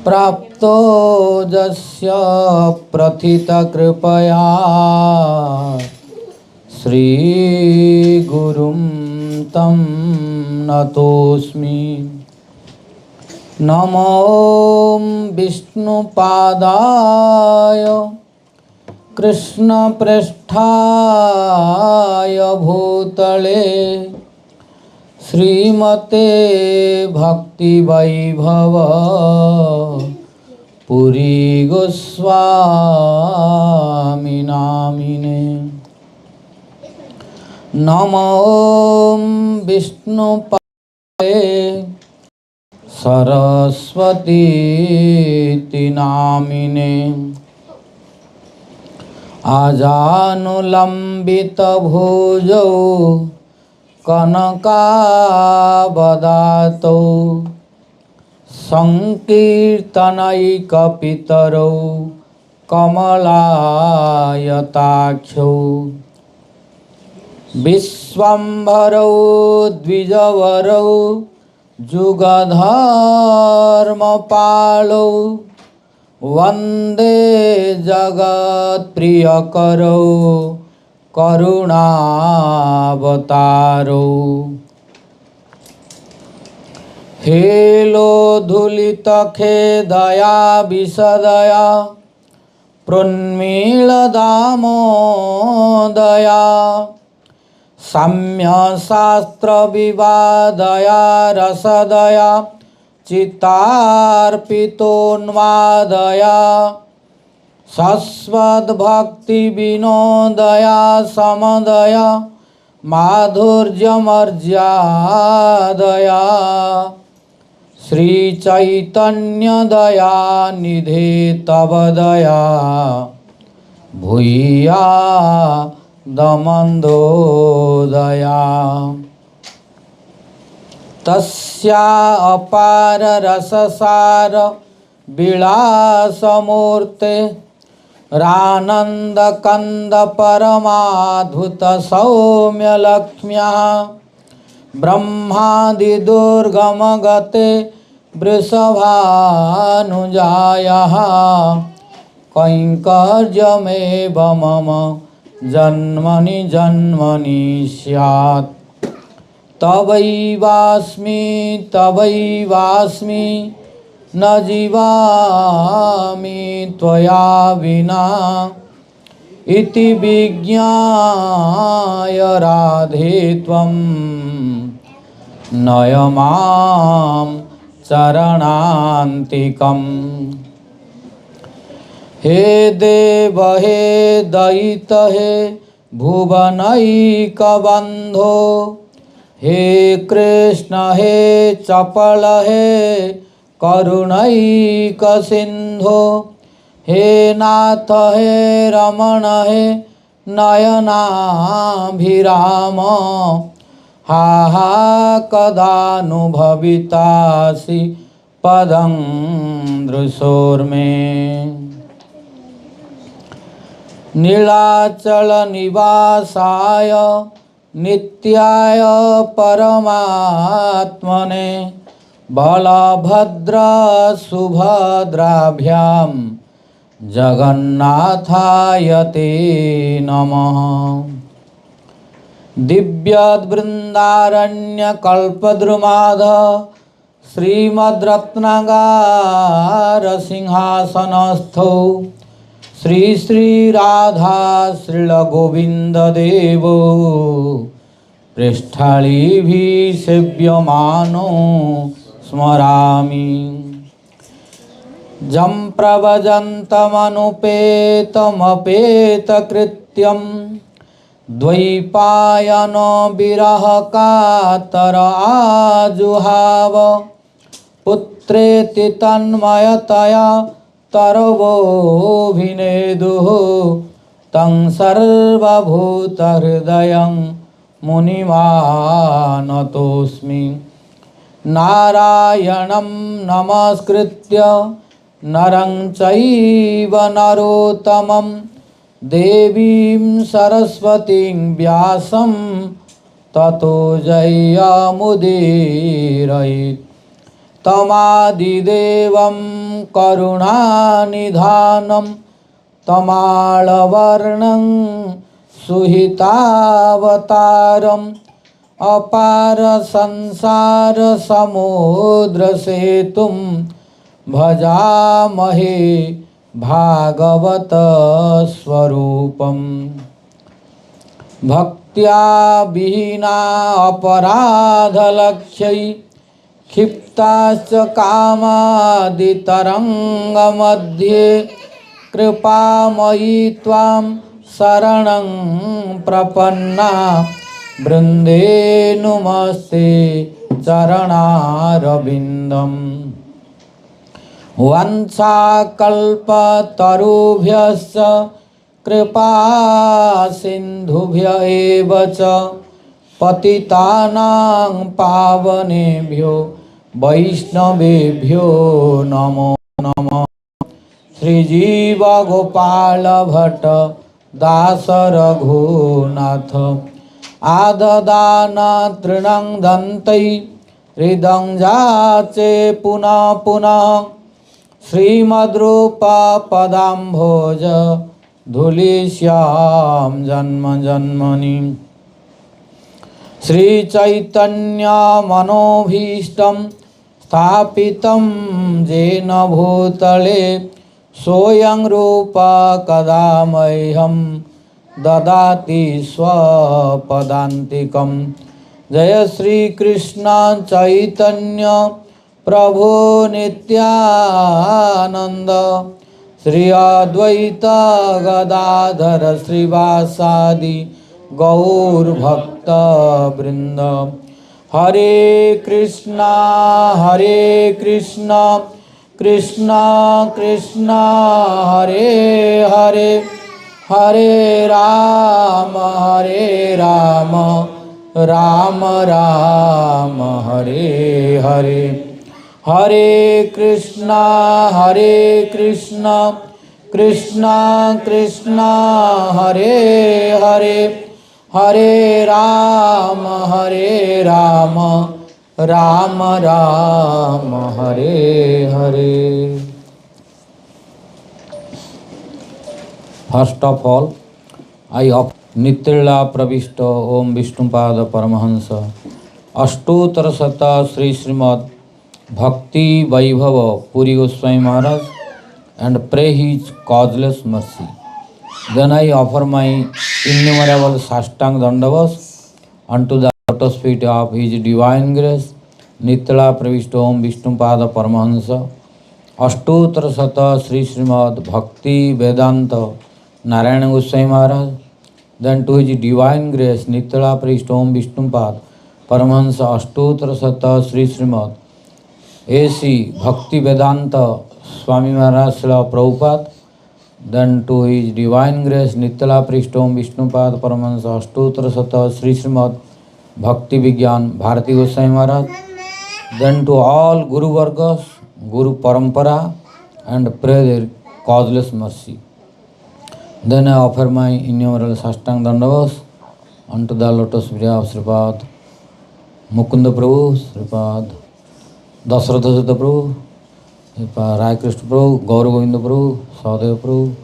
प्राप्तो जस्य प्रथितकृपया श्रीगुरुं तं नतोऽस्मि। नमो विष्णुपादाय कृष्णप्रेष्ठाय भूतले श्रीमते भक्तिवैभव पुरी गोस्वामी नामिने। नमो विष्णुपदे सरस्वती नामिने। आजानुलंबित भुजौ कनकावदातौ संकीर्तनैकपितरौ कमलायताक्षौ विश्वम्भरौ द्विजवरौ जुगधर्मपालौ वन्दे जगत्प्रियकरौ करुणावतारो। हेलोधुलितखेदया विशदया प्रुन्मीलदामोदया साम्यशास्त्रविवादया रसदया चित्तार्पितोन्मादया शश्वद्भक्तिविनोदया समदया माधुर्यमर्यादया श्रीचैतन्यदया निधे तव दया भूया दमन्दोदया। तस्या अपार रससार विलासमूर्ते रानंद कंद परमाद्भुत सौम्य लक्ष्म्या ब्रह्मादि दुर्गम गते वृषभानुजायाः कैंकर्यमेव मम जन्मनि जन्मनि स्यात्। तवैवास्मि न जीवामि त्वया विना इति विज्ञाय राधे त्वं नय मां चरणान्तिकम्। हे देव हे दयित हे भुवनैकबन्धो हे कृष्ण हे चपल हे करुणैक सिंधो हे नाथ हे रमण हे नयनाभिराम हा हा कदानुभवितासि पदं दृशोर्मे। नीलाचल निवासाय नित्याय परमात्मने बलभद्र सुभद्राभ्यां जगन्नाथाय ते नमः। दिव्यवृन्दारण्यकल्पद्रुमाद श्रीमद्रत्नगार सिंहासनस्थौ श्री श्री राधा श्रील गोविंद देवो पृष्ठालीभिः सेव्यमानो स्मरामि। जं प्रव्रजन्तमनुपेतमपेतकृत्यं द्वैपायनो विरह कातर आजुहाव पुत्रेति तन्मयतया तरवोऽभिनेदुः तं सर्वभूतहृदयं मुनिमानतोऽस्मि। नारायणं नमस्कृत्य नरं चैव नरोत्तमं देवीं सरस्वतीं व्यासं ततो जयमुदीरयेत्। तमादिदेवं करुणानिधानं तमालवर्णं सुहितावतारम् अपार संसार समुद्र सेतुं भजामहे भागवत स्वरूपम् भक्त्या विहीना अपराधलक्ष्यै क्षिप्ताश्च कामादितरङ्गमध्ये कृपामयी त्वां शरणं प्रपन्ना वृन्दे नुमस्ते चरणारविन्दम् वंशाकल्पतरुभ्यश्च कृपा सिन्धुभ्य एव च पतितानां पावनेभ्यो वैष्णवेभ्यो नमो नमः। श्रीजीवगोपाल भट्ट दास रघुनाथ आददान तृणं दन्तै हृदं जाचे पुनः पुनः श्रीमद्रूपा पदाम्भोज धूलिश्यां जन्म जन्मनि श्रीचैतन्य मनोभीष्टं स्थापितं येन भूतले सोऽयं रूपा कदा मह्यं ददाति स्वपदान्तिकं। जय श्री कृष्ण चैतन्य प्रभु नित्यानंद श्री अद्वैत गदाधर श्रीवासादि गौर भक्त वृंद। Hare Krishna Krishna Krishna Hare Hare Hare Ram Ram Ram Hare Hare Hare Krishna Krishna Krishna Hare Hare Hare Ram Ram Ram Hare Hare. First of all I of नित्यलीला प्रविष्ट ओम विष्णुपाद परमहंस अष्टोत्तर शत श्री श्रीमद् भक्ति वैभव पुरी गोस्वामी महाराज and pray his causeless mercy. Then I offer my innumerable sastang dandavas unto the lotus feet of his divine grace Nityala Pravishta Om Vishnupada Paramahansa Ashtottara Sata Sri Srimad Bhakti Vedanta Narayana Goswami Maharaj. Then to his divine grace Nityala Pravishta Om Vishnupada Paramahansa Ashtottara Sata Sri Srimad A.C. Bhakti Vedanta Swami Maharaj Srila Prabhupada. Then to his divine grace Nityala Pravishta Om Vishnupada Paramahansa Ashtottara Sata Sri Srimad Bhakti Vigyan Bharati Goswami Maharaj. Then to all Guru Vargas, Guru Parampara and pray their causeless mercy. Then I offer my innumerable sastang dandavas unto the lotus feet of Sripad Mukunda Prabhu, Sripad Dasratha Sudha Prabhu, Sripad Rai Krishna Prabhu, Gaur Govinda Prabhu, Sadeva Prabhu.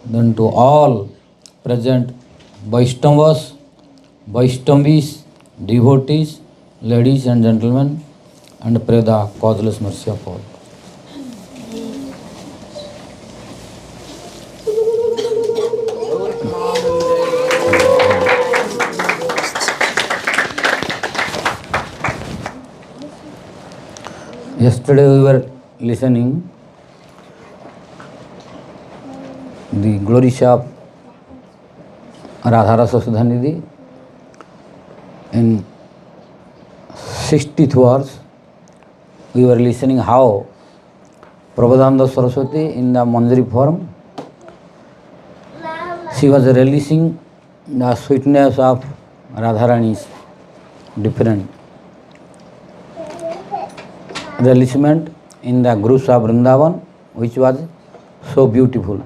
Then to all present Vaishnavas, Vaishnavis, devotees, ladies and gentlemen, and pray the causeless mercy of all. Yesterday we were listening the glories of Radha Rasa Sudha Nidhi. In 60th verse, we were listening how Prabodhananda Saraswati in the manjari form, she was relishing the sweetness of Radharani's different relishment in the groups of Vrindavan, which was so beautiful.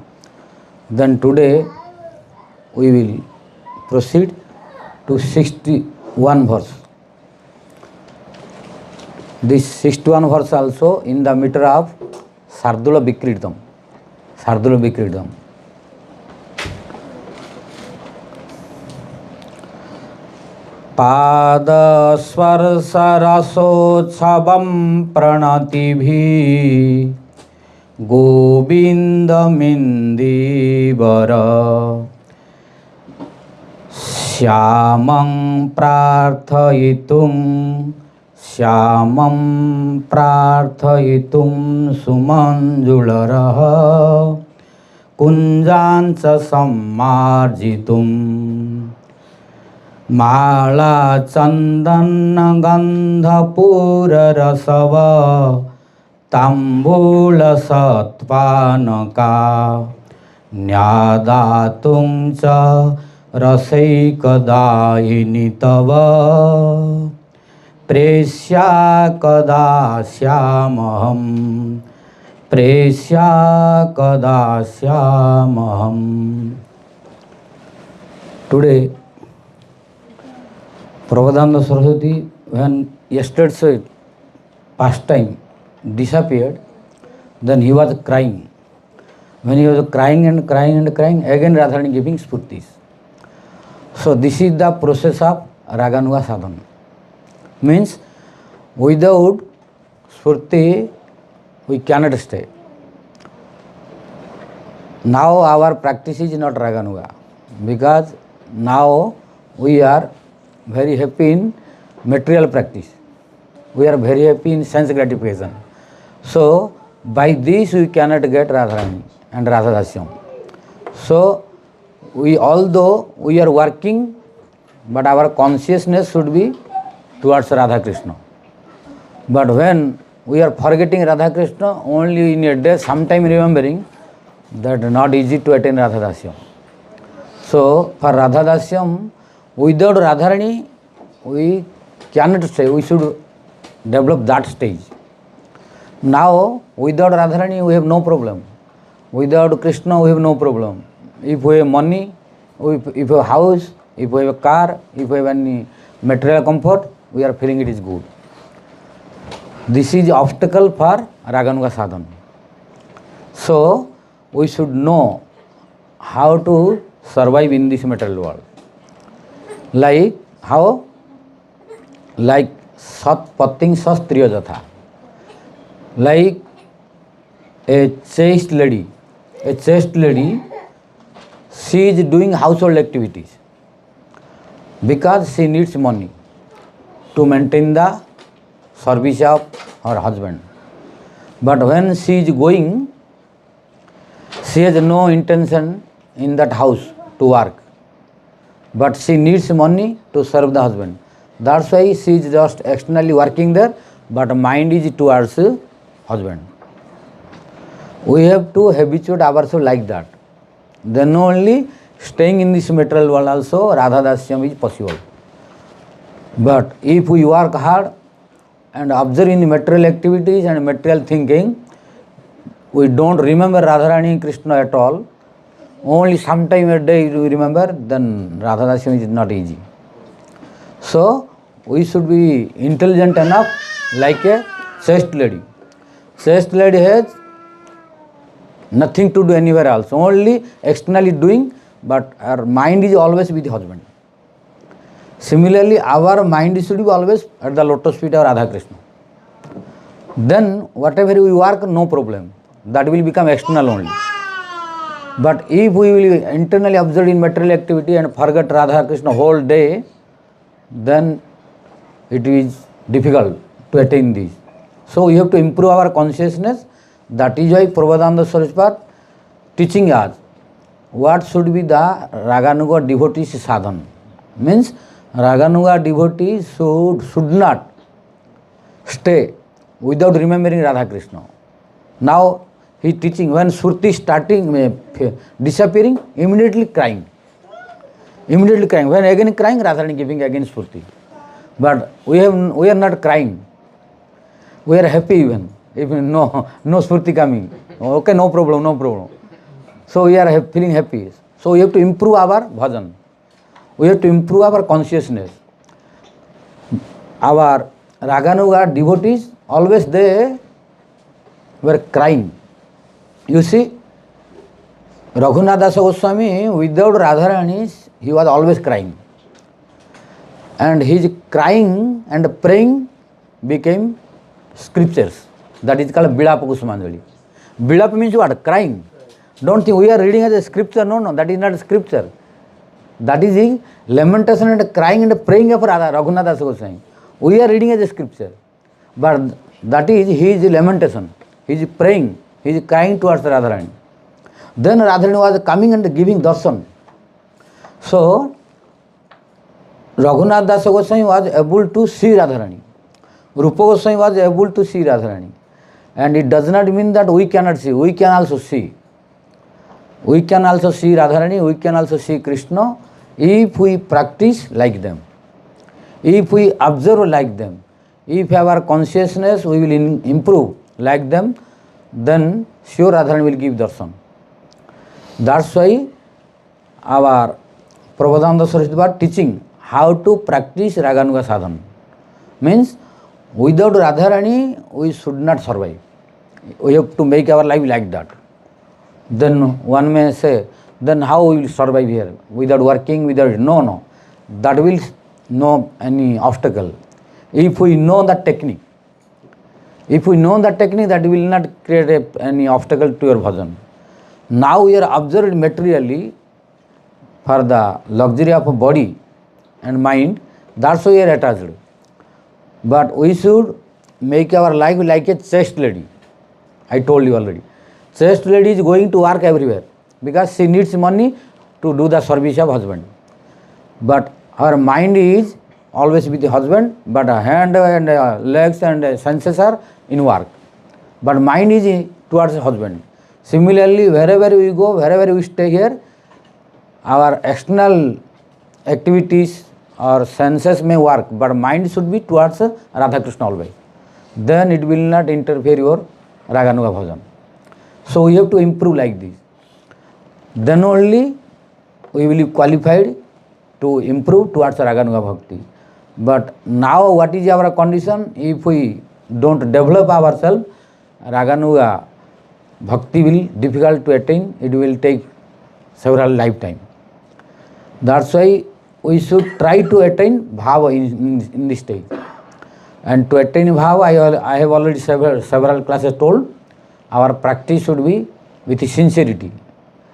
Then today we will proceed to 61 verse. This 61 verse also in the meter of Sardula Bikritam. Sardula Bikritam. पादस्पर्शरसोत्सवं प्रणतिभिः गोविन्दमिन्दीवर श्यामं प्रार्थयितुं सुमञ्जुलरः कुञ्जाञ्च सम्मार्जितुम् माला चंदन गंधपूर रसव तांबूल सत्पानका न्यादातुं च रसैकदायिनी तव प्रेष्या कदा श्यामहम्. Today Prabhupada Saraswati, when yesterday's pastime disappeared, then he was crying. When he was crying and crying and crying, again Radharani giving spurtis. So this is the process of Raganuga sadhana. Means without spurti we cannot stay. Now our practice is not Raganuga because now we are very happy in material practice. We are very happy in sense gratification. So by this we cannot get Radharani and Radhadasyam. So although we are working, but our consciousness should be towards Radha Krishna. But when we are forgetting Radha Krishna, only in a day, sometime remembering, that not easy to attain Radhadasyam. So for Radhadasyam, without Radharani, we cannot stay. We should develop that stage. Now, without Radharani, we have no problem. Without Krishna, we have no problem. If we have money, if we have a house, if we have a car, if we have any material comfort, we are feeling it is good. This is obstacle for Raganuga sadhana. So, we should know how to survive in this material world. Like how? Like Sat Pating Sastriya Jatha. Like a chaste lady, she is doing household activities because she needs money to maintain the service of her husband. But when she is going, she has no intention in that house to work. But she needs money to serve the husband. That's why she is just externally working there, but mind is towards husband. We have to habituate ourselves like that. Then only staying in this material world also Radhadasyam is possible. But if we work hard and observe in material activities and material thinking, we don't remember Radharani and Krishna at all. Only sometime a day we remember, then Radhadasyam is not easy. So we should be intelligent enough like a chaste lady. Chaste lady has nothing to do anywhere else, only externally doing, but our mind is always with the husband. Similarly, our mind should be always at the lotus feet of Radha Krishna. Then whatever we work, no problem. That will become external only. But if we will internally observe in material activity and forget Radha Krishna whole day, then it is difficult to attain this. So we have to improve our consciousness. That is why Prabhupada Saraswati teaching us what should be the Raganuga devotees sadhana. Means Raganuga devotees should not stay without remembering Radha Krishna. Now he is teaching when Surti starting disappearing, immediately crying. Immediately crying. When again crying, Radharani giving again Surti. But we are not crying. We are happy even. If no Surti coming. Okay, no problem. So we are feeling happy. So we have to improve our bhajan. We have to improve our consciousness. Our Raganuga devotees always they were crying. You see, Raghunath Dasa Goswami, without Radharani, he was always crying. And his crying and praying became scriptures. That is called Bilapa Kusumanjali. Bilapa means what? Crying. Don't think we are reading as a scripture. No, that is not a scripture. That is the lamentation and crying and praying of Radha, Raghunath Dasa Goswami. We are reading as a scripture. But that is his lamentation. He is praying. He is crying towards Radharani. Then Radharani was coming and giving darshan. So, Raghunath Dasa Goswami was able to see Radharani. Rupa Goswami was able to see Radharani. And it does not mean that we cannot see. We can also see. We can also see Radharani. We can also see Krishna if we practice like them. If we observe like them. If our consciousness we will improve like them, then sure Radharani will give darshan. That's why our Prabhupada Saraswati was teaching how to practice Raganuga sadhana. Means without Radharani we should not survive. We have to make our life like that. Then one may say, then how we will survive here? Without working, without... No. That will no any obstacle. If we know that technique, that will not create any obstacle to your bhajan. Now we are observed materially for the luxury of body and mind, that's why we are attached. But we should make our life like a chaste lady. I told you already. Chaste lady is going to work everywhere because she needs money to do the service of husband. But her mind is always with the husband, but her hand and legs and senses are in work. But mind is towards the husband. Similarly, wherever we go, wherever we stay here, our external activities or senses may work, but mind should be towards Radha Krishna always. Then it will not interfere your Raganuga bhajan. So we have to improve like this. Then only we will be qualified to improve towards Raganuga bhakti. But now what is our condition? If we don't develop ourselves, Raganuga bhakti will difficult to attain. It will take several lifetime. That's why we should try to attain bhava in this stage. And to attain bhava, I have already several classes told, our practice should be with sincerity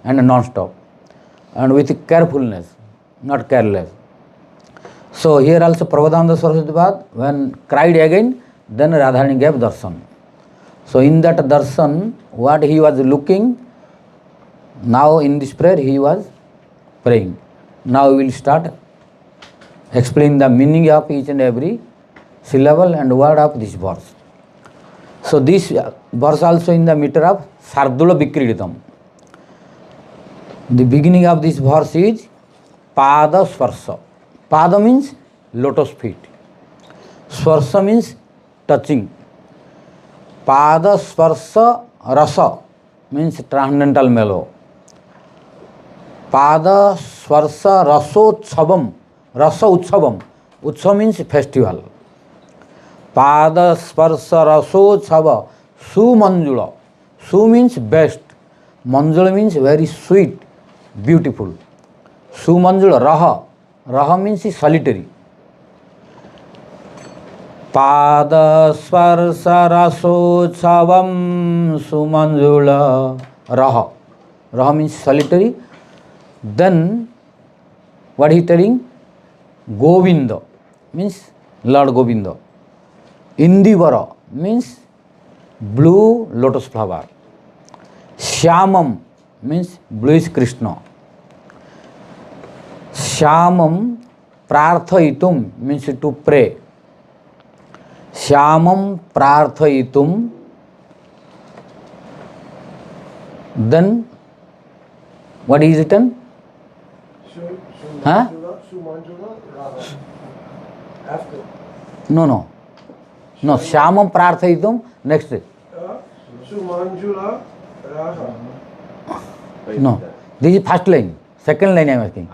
and non-stop and with carefulness, not careless. So here also Prabhupada Saraswati when cried again, then Radharani gave darshan. So in that darshan, what he was looking, now in this prayer he was praying. Now we will start explaining the meaning of each and every syllable and word of this verse. So this verse also in the meter of Sardula Vikriditam. The beginning of this verse is Pada Swarsa. Pada means lotus feet. Swarsa means touching. Pada Swarsa Rasa means transcendental mellow. Pada Swarsa Rasotshavam. Rasa Utshavam. Utsav means festival. Pada Swarsa Rasotsava. Su Manjula. Su means best. Manjula means very sweet, beautiful. Su Manjula. Raha. Raha means solitary. Pada Swarsa Rasotsavam Sumanjula Raha. Raha means solitary. Then what he is telling? Govinda means Lord Govinda. Indivara means blue lotus flower. Shyamam means bluish Krishna. Shyamam prarthayitum means to pray. Shyamam prarthayitum. Then what is written? Huh? No. Shyamam prarthayitum. Next. Sumanjula Radha. No. This is first line. Second line I am asking.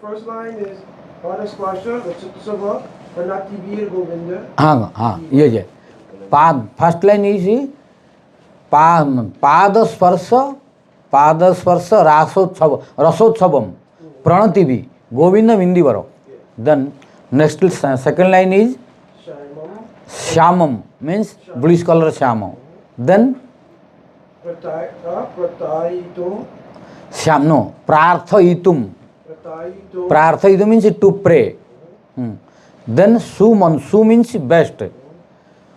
First line is Pada Spasha, Sudha, Govinda. हाँ, yes. First line is Padasparsa Rasotsavam Pranativi Govinda Vindivaro. Then next second line is Shaimam. Shyamam, means bluish color Shyamam. Then Prataitum. Prarthaitum. Prataitum. Prarthaitum means to pray. Then Su means best.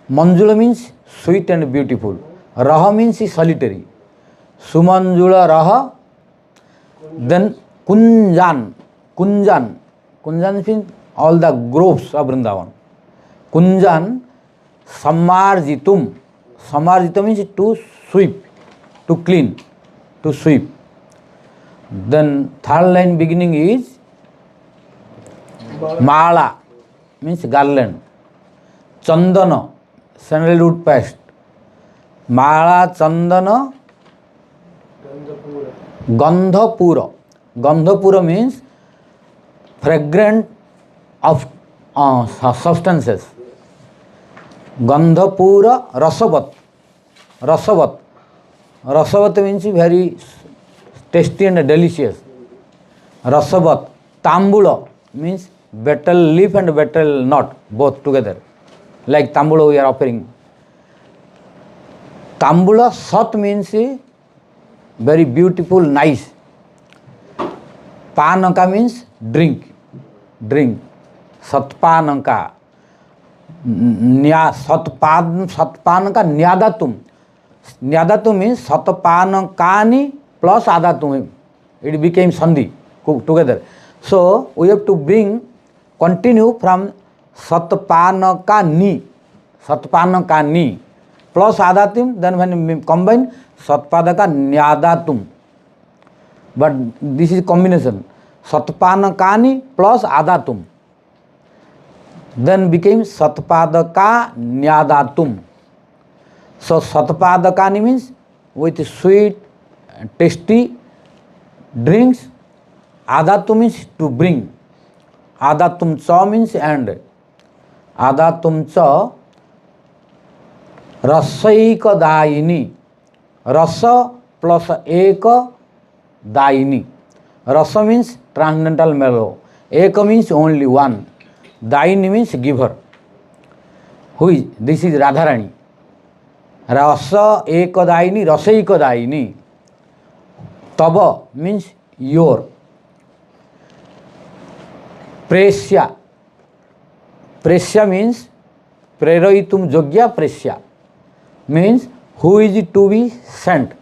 Manjula means sweet and beautiful. Raha means solitary. Sumanjula Raha. Then Kunjan means all the groves of Vrindavan. Kunjan Samarjitum. Samarjitum means to sweep, to clean, to sweep. Then third line beginning is Mala, means garland. Chandana, sandalwood paste. Mala Chandana Gandhapura. Gandhapura means fragrant of substances. Gandhapura Rasavat means very tasty and delicious. Rasavat. Tambula means betel leaf and betel nut, both together. Like tambula we are offering. Tambula Sat means very beautiful, nice. Panaka means drink. Satpanaka. Satpanaka Nyadatum means Satpanakani plus Adatum. It became Sandhi together. So we have to continue from Satpanakani plus Adatum, then when we combine Satpadaka Nyadatum. But this is combination. Satpanakani plus Adatum. Then became Satpadaka Nyadatum. So Satpadakani means with sweet, tasty drinks. Adatum means to bring. Adatum cha means and. Adatum cha Rasaika Daini. Rasa plus Eka Daini. Rasa means transcendental mellow. Eka means only one. Daini means giver. Who is? This is Radharani. Rasa Eka Daini, Rasaika Daini. Tava means your. Presya. Presya means Preraitum Jogya Presya. Means who is to be sent.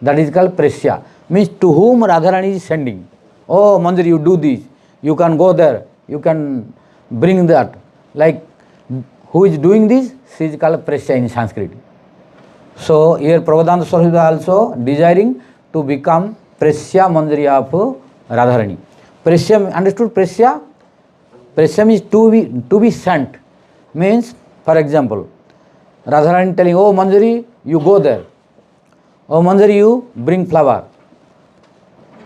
That is called Presya. Means to whom Radharani is sending. Oh Mandir, you do this. You can go there. You can bring that. Like who is doing this? She is called Presya in Sanskrit. So here Prabodhananda Saraswati also desiring to become Presya Manjari of Radharani. Presya, understood Presya? Presya means to be sent. Means, for example, Radharani telling, oh Manjari, you go there. Oh Manjari, you bring flower.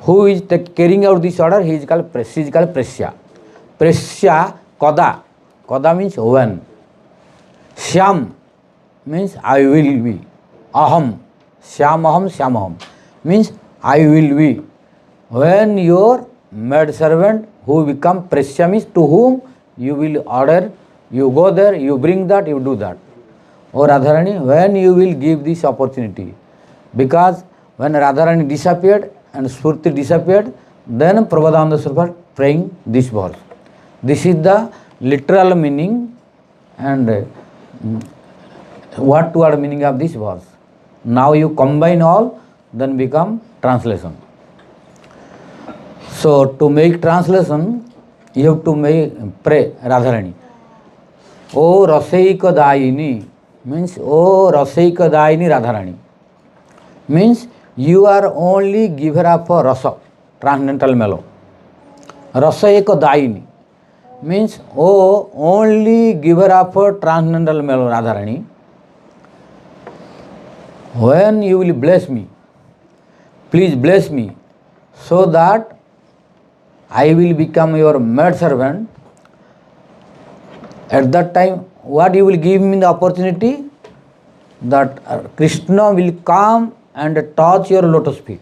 Who is carrying out this order? He is called Presya. Presya Kada. Kada means when. Shyam means I will be. Aham. Syamaham means I will be. When your maid servant who become Presya means to whom you will order, you go there, you bring that, you do that. Oh Radharani, when you will give this opportunity? Because when Radharani disappeared and Spurti disappeared, then Prabodhananda Saraswati praying this verse. This is the literal meaning and word meaning of this verse. Now you combine all, then become translation. So to make translation, you have to pray Radharani. O Rasaika Daini means O Rasaika Daini Radharani. Means you are only giver of rasa, transcendental mellow. Rasaika Daini means O only giver of transcendental mellow Radharani. When you will bless me, please bless me so that I will become your maid servant. At that time, what you will give me the opportunity that Krishna will come and touch your lotus feet.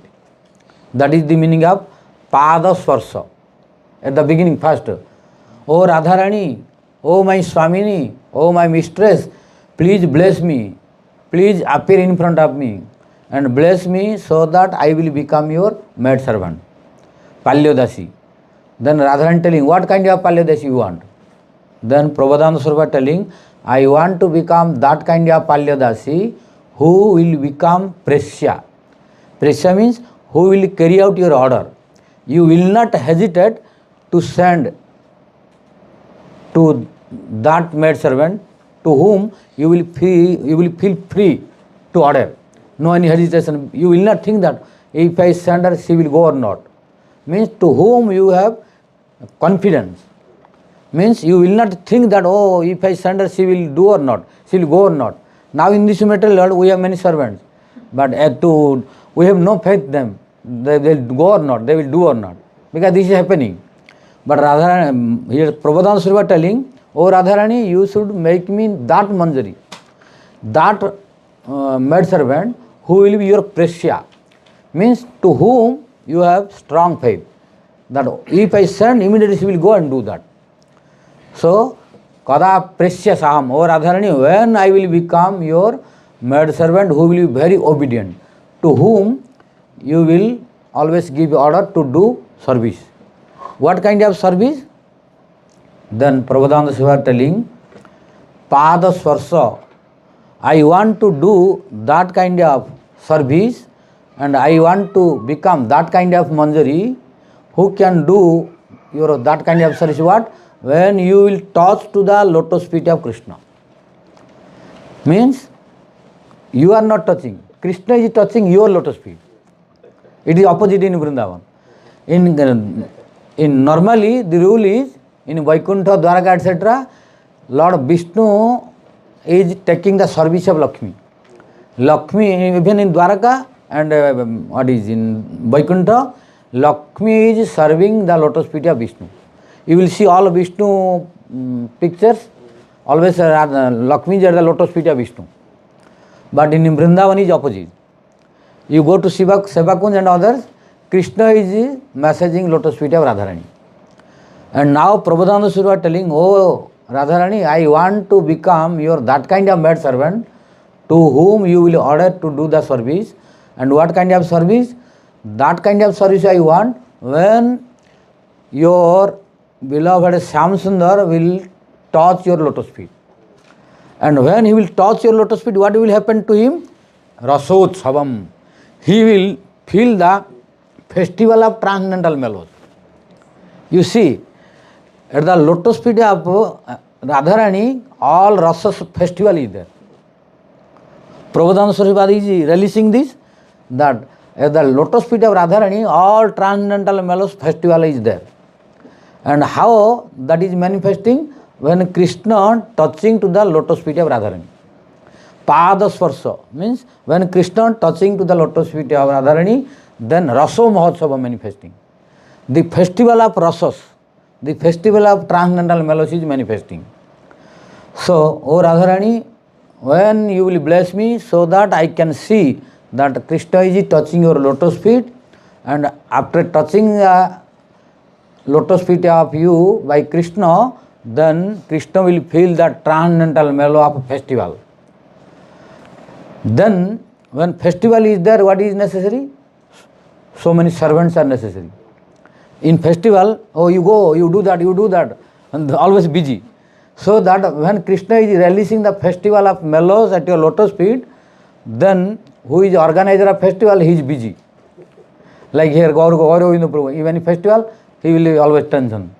That is the meaning of Pada Swarsha. At the beginning first, O Radharani, O my Swamini, O my mistress, please bless me, please appear in front of me and bless me so that I will become your maid servant. Palyodasi. Then Radharani telling, what kind of Palyodasi you want? Then Prabodhananda Sarva telling, I want to become that kind of Palyodasi who will become Presya. Presya means who will carry out your order. You will not hesitate to send to that maid servant to whom you will feel free to order. No any hesitation. You will not think that if I send her, she will go or not. Means to whom you have confidence. Means you will not think that, oh, if I send her, she will do or not, she will go or not. Now in this material world, we have many servants, but we have no faith in them. They will go or not, they will do or not, because this is happening. But Radharani, here Prabodhananda Sarva telling, oh Radharani, you should make me that manjari, that maid servant who will be your presya. Means to whom you have strong faith. That if I send, immediately she will go and do that. So, Kada Presya Saham, O Radharani, when I will become your maid servant who will be very obedient, to whom you will always give order to do service. What kind of service? Then Prabodhananda Sarva telling, Pada Swarsha, I want to do that kind of service and I want to become that kind of manjari who can do your that kind of service. What? When you will touch to the lotus feet of Krishna. Means you are not touching. Krishna is touching your lotus feet. It is opposite in Vrindavan. In normally the rule is in Vaikuntha, Dwaraka, etc. Lord Vishnu is taking the service of Lakshmi. Lakshmi, even in Dwaraka and what is in Vaikuntha, Lakshmi is serving the lotus feet of Vishnu. You will see all Vishnu pictures, always Lakshmi is at the lotus feet of Vishnu. But in Vrindavan is opposite. You go to Sevakund and others, Krishna is messaging lotus feet of Radharani. And now Prabodhananda Sarva telling, oh Radharani, I want to become your that kind of maid servant to whom you will order to do the service. And what kind of service? That kind of service I want when your beloved Shyam Sundar will touch your lotus feet. And when he will touch your lotus feet, what will happen to him? Rasotsavam. He will feel the festival of transcendental mellows. You see, at the lotus feet of Radharani, all Rasa's festival is there. Prabodhananda Sarva is releasing this, that at the lotus feet of Radharani, all transcendental mellows festival is there. And how that is manifesting? When Krishna touching to the lotus feet of Radharani. Pada Swarsha means when Krishna touching to the lotus feet of Radharani, then Raso Mahotsava manifesting. The festival of Rasas, the festival of transcendental mellows is manifesting. So, O Radharani, when you will bless me so that I can see that Krishna is touching your lotus feet, and after touching lotus feet of you by Krishna, then Krishna will feel the transcendental mellow of festival. Then when festival is there, what is necessary? So many servants are necessary. In festival, oh you go, you do that, and always busy. So that when Krishna is releasing the festival of mellows at your lotus feet, then who is organizer of festival, he is busy. Like here, Gauravinda Prabhu, even in festival, he will always tension.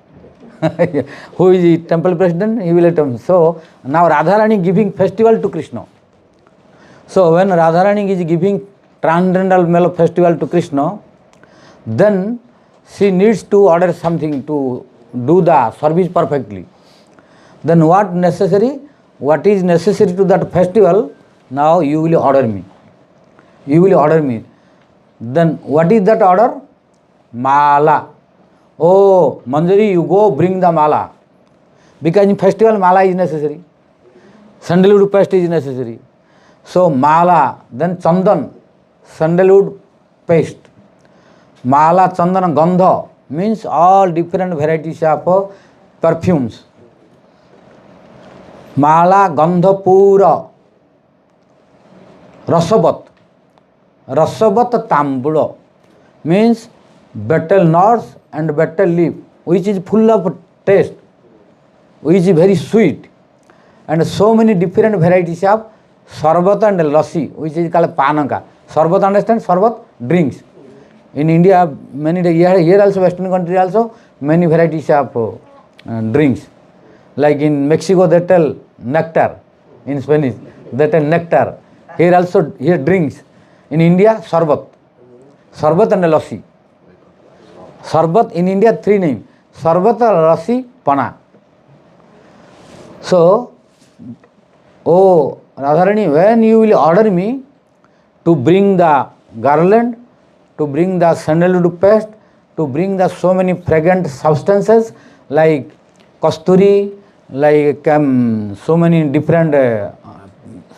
Who is the temple president, he will tension. So now Radharani giving festival to Krishna. So when Radharani is giving transcendental mellow festival to Krishna, then she needs to order something to do the service perfectly. Then what necessary? What is necessary to that festival? Now you will order me. You will order me. Then what is that order? Mala. Oh, Manjari, you go bring the mala. Because in festival, mala is necessary. Sandalwood paste is necessary. So mala, then chandan, sandalwood paste. Mala, chandana, gandha means all different varieties of perfumes. Mala, gandha, pura, rasavat. Rasavat tambula means betel nuts and betel leaf, which is full of taste, which is very sweet. And so many different varieties of sarbat and lassi, which is called panaka. Sarbat, understand? Sarbat, drinks. In India, many here also, Western country also, many varieties of drinks. Like in Mexico, they tell nectar. In Spanish, they tell nectar. Here also, here drinks. In India, sarbat. Sarbat and lassi. Sarbat in India, 3 names. Sarbat, lassi, pana. So, oh Radharani, when you will order me to bring the garland, to bring the sandalwood paste, to bring the so many fragrant substances like kasturi, like so many different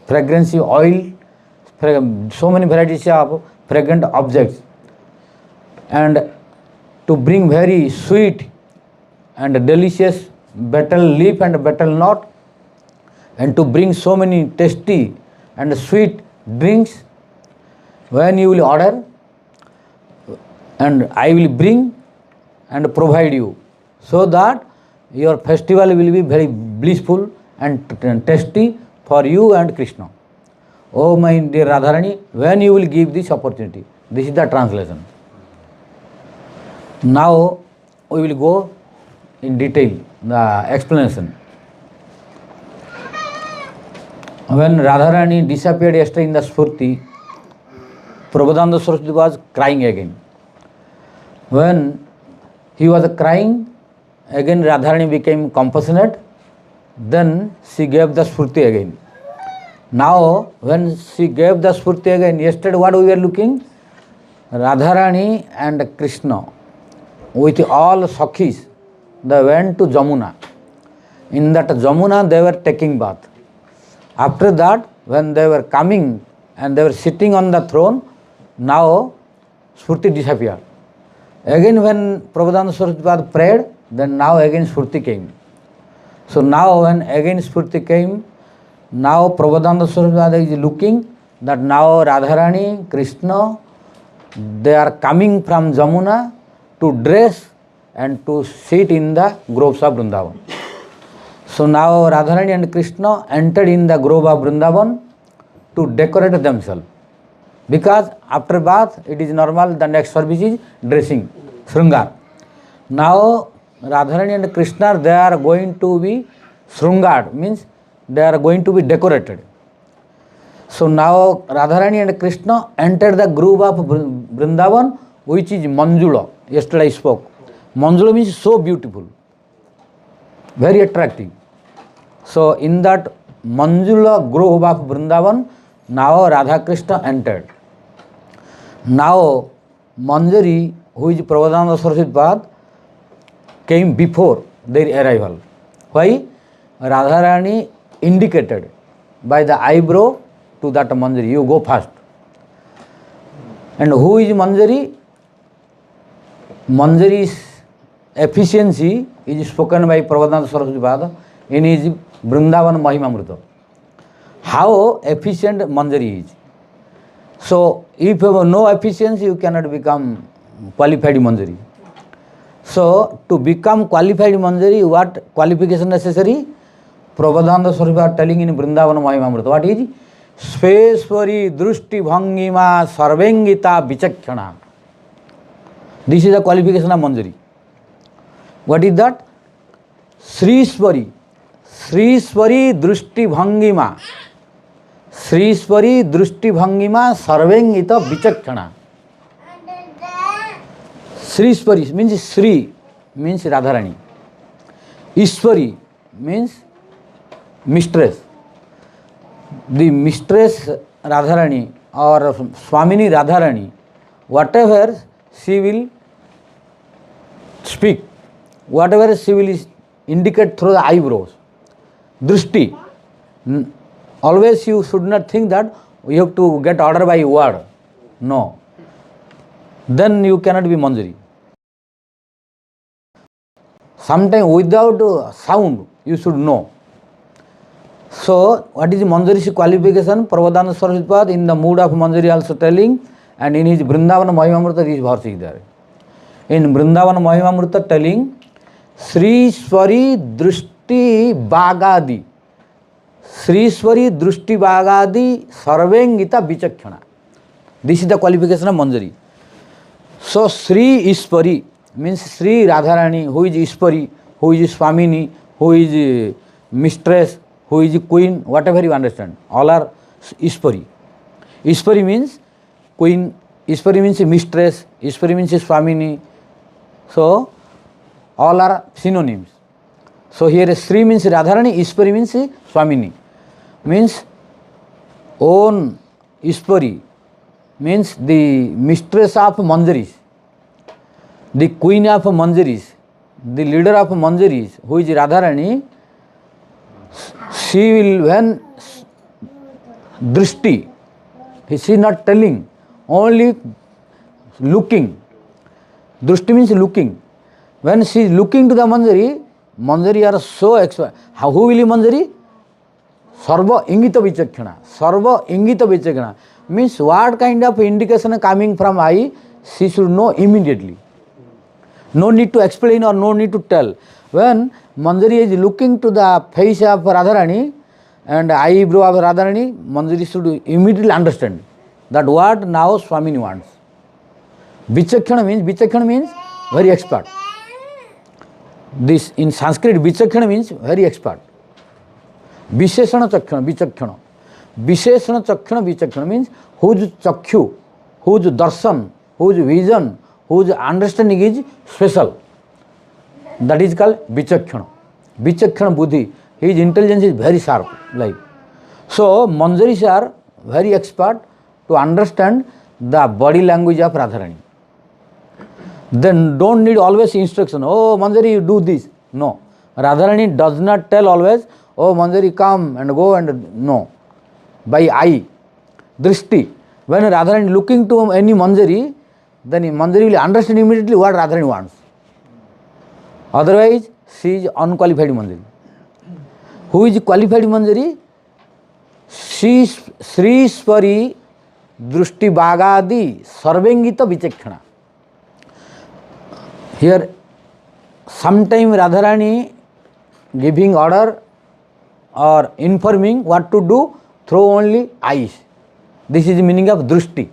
fragrancy oil, so many varieties of fragrant objects, and to bring very sweet and delicious betel leaf and betel nut, and to bring so many tasty and sweet drinks, when you will order, and I will bring and provide you, so that your festival will be very blissful and tasty for you and Krishna. Oh my dear Radharani, when you will give this opportunity. This is the translation. Now we will go in detail the explanation. When Radharani disappeared yesterday in the Spurti, Prabodhananda Saraswati was crying again. When he was crying, again Radharani became compassionate, then she gave the Spurti again. Now, when she gave the Spurti again, yesterday what we were looking? Radharani and Krishna with all Sakhis, they went to Jamuna. In that Jamuna, they were taking bath. After that, when they were coming and they were sitting on the throne, now Spurti disappeared. Again when Prabodhananda Saraswati prayed, then now again Spurti came. So now when again Spurti came, now Prabodhananda Saraswati is looking that now Radharani, Krishna, they are coming from Jamuna to dress and to sit in the groves of Vrindavan. So now Radharani and Krishna entered in the grove of Vrindavan to decorate themselves. Because after bath, it is normal, the next service is dressing, Sringar. Now Radharani and Krishna, they are going to be Sringar, means they are going to be decorated. So now Radharani and Krishna entered the grove of Vrindavan, which is Manjula. Yesterday I spoke. Manjula means so beautiful, very attractive. So in that Manjula grove of Vrindavan, now Radha Krishna entered. Now Manjari, who is Prabodhananda Saraswati path, came before their arrival. Why? Radharani indicated by the eyebrow to that Manjari, you go first. And who is Manjari? Manjari's efficiency is spoken by Prabodhananda Saraswati path in his Vrindavan Mahimamrita. How efficient Manjari is. So if you have no efficiency, you cannot become qualified Manjari. So to become qualified Manjari, what qualification necessary? Prabodhananda Saraswati telling in Vrindavan Mahimamrita. What is? Sveshwari drushti bhangima sarvengita vichakshana. This is the qualification of Manjari. What is that? Srishwari. Srishwari drushti bhangima. Srishwari drushti bhangima sarvengita vichakshana. Srishwari means Sri, means Radharani. Ishwari means mistress. The mistress Radharani or Swamini Radharani, whatever she will speak, whatever she will indicate through the eyebrows. Drushti, Always you should not think that you have to get order by word. No. Then you cannot be manjari. Sometimes without sound you should know. So what is manjari's qualification? Prabodhana Saraswati in the mood of manjari also telling, and in his Vrindavana Mahimamrita this verse is there. In Vrindavana Mahimamrita telling, Srishwari Drushti Bhagadi, Srishwari Drushti Bhagadi Sarvengita Vichakshana. This is the qualification of manjari. So Sri Ishwari means Sri Radharani, who is Ishwari, who is Swamini, who is mistress, who is queen, whatever you understand. All are Ishwari. Ishwari means queen, Ishwari means mistress, Ishwari means Swamini. So all are synonyms. So here Sri means Radharani, Ishwari means Swamini. Means own Ishwari means the mistress of manjaris, the queen of manjaris, the leader of manjaris, who is Radharani. She will, when drishti, she is not telling, only looking. Drishti means looking. When she is looking to the manjari, manjari are so expert. Who will be manjari? Sarva ingita vichakshana. Sarva ingita vichakshana means what kind of indication coming from eye, she should know immediately. No need to explain or no need to tell. When manjari is looking to the face of Radharani and eyebrow of Radharani, manjari should immediately understand that what now Swamini wants. Vichakshana means very expert. This in Sanskrit, Vichakshana means very expert. Visheshana Chakshana, Vichakshana. Visheshana Chakshana, Vichakshana means whose Chakshu, whose darshan, whose vision, whose understanding is special. That is called Vichakshana. Vichakshana Buddhi. His intelligence is very sharp. Like so, manjaris are very expert to understand the body language of Radharani. Then don't need always instruction. Oh, manjari, you do this. No. Radharani does not tell always, oh, manjari, come and go and no. By eye, drishti. When Radharani looking to any manjari, then manjari will understand immediately what Radharani wants. Otherwise, she is unqualified manjari. Who is qualified manjari? She is Srishwari Drushti Bhagadi Sarvengita Vichakshana. Here, sometime Radharani giving order or informing what to do through only eyes. This is the meaning of drushti.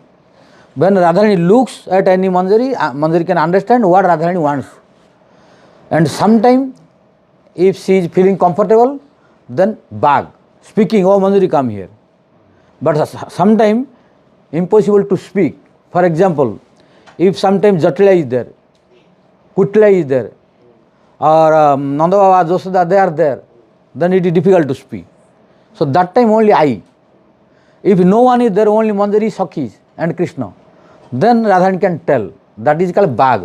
When Radharani looks at any manjari, manjari can understand what Radharani wants. And sometime, if she is feeling comfortable, then bag, speaking, oh manjari, come here. But sometime, impossible to speak. For example, if sometime Jatila is there, Kutla is there, or Nanda Baba, Josoda, they are there, then it is difficult to speak. So that time only I. If no one is there, only Manjari, Sakhis and Krishna, then Radharani can tell. That is called bag,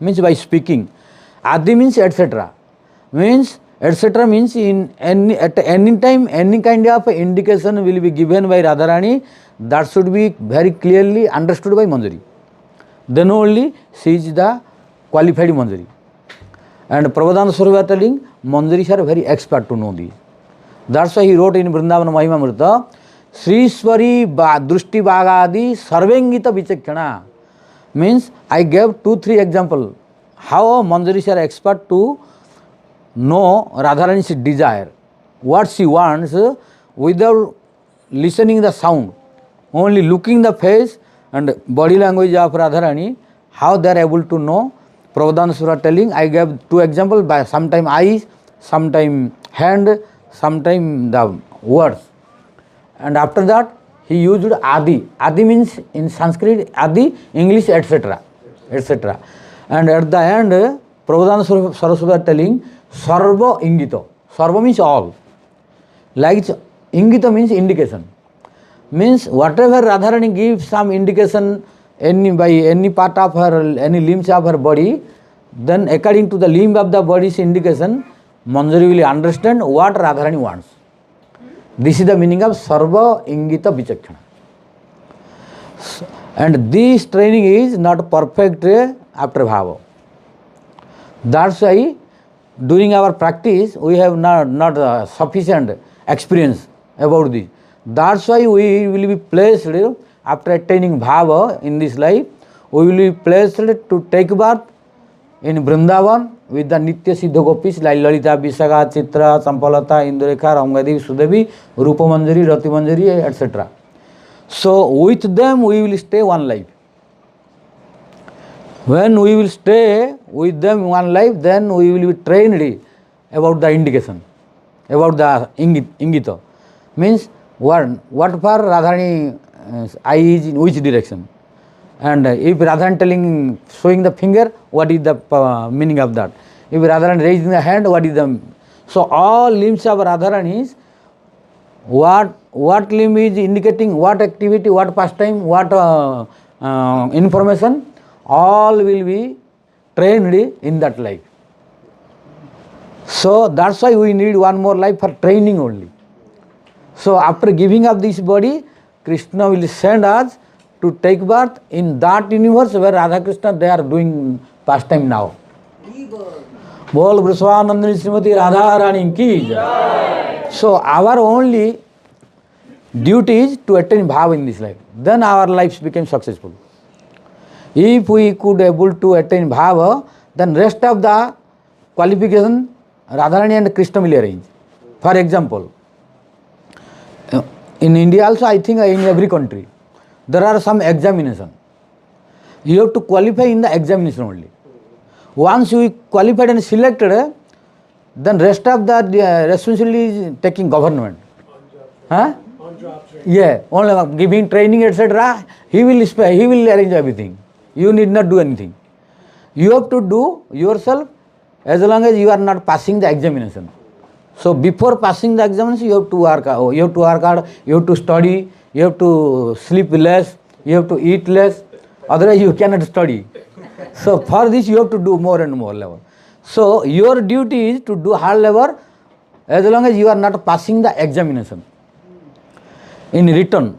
means by speaking. Adi means etc. Means etc. means in any at any time any kind of indication will be given by Radharani, that should be very clearly understood by Manjari. Then only she is the qualified manjari. And Prabodhana Saraswati telling, manjaris are very expert to know these. That's why he wrote in Vrindavana Mahimamrita, Srishwari Drushti Bhagadi Sarvengita Vichakshana. Means I gave 2-3 examples how manjaris are expert to know Radharani's desire, what she wants without listening the sound, only looking the face and body language of Radharani, how they are able to know. Prabodhana Saraswati telling, I gave 2 examples by sometime eyes, sometime hand, sometime the words. And after that, he used Adi. Adi means in Sanskrit, Adi, English, etc. etc. And at the end, Prabodhana Saraswati telling, Sarva Ingita. Sarva means all. Like Ingita means indication. Means whatever Radharani gives some indication by any part of her, any limbs of her body, then according to the limb of the body's indication, manjari will understand what Radharani wants. This is the meaning of Sarva Ingita Vichakshana. And this training is not perfect after bhava. That's why during our practice we have not sufficient experience about this. That's why we will be placed after attaining bhava in this life, we will be placed to take birth in Vrindavan with the Nitya Siddha Gopis like Lalita, Visakha, Chitra, Sampalata, Indrekha, Ramgadevi, Sudevi, Rupa Manjari, Rati Manjari, etc. So with them we will stay one life. When we will stay with them one life, then we will be trained about the indication, about the ingita. Means what for Radharani eye is in which direction. And if Radharani telling, showing the finger, what is the meaning of that? If Radharani raising the hand, what is the... So all limbs of Radharani is what limb is indicating what activity, what pastime, what information, all will be trained in that life. So that's why we need one more life for training only. So after giving up this body, Krishna will send us to take birth in that universe where Radha Krishna they are doing pastime now. Bol Vriswanandani Srimati Radha Rani ki jai. So our only duty is to attain bhava in this life. Then our lives became successful. If we could able to attain bhava, then rest of the qualification Radharani and Krishna will arrange. For example, in India also, I think in every country, there are some examination. You have to qualify in the examination only. Once you qualified and selected, then rest of the responsibility is taking government. Huh? Yeah, only giving training, etc. He will arrange everything. You need not do anything. You have to do yourself as long as you are not passing the examination. So before passing the examination, you have to work hard, you have to study, you have to sleep less, you have to eat less, otherwise you cannot study. So for this you have to do more and more level. So your duty is to do hard level as long as you are not passing the examination. In written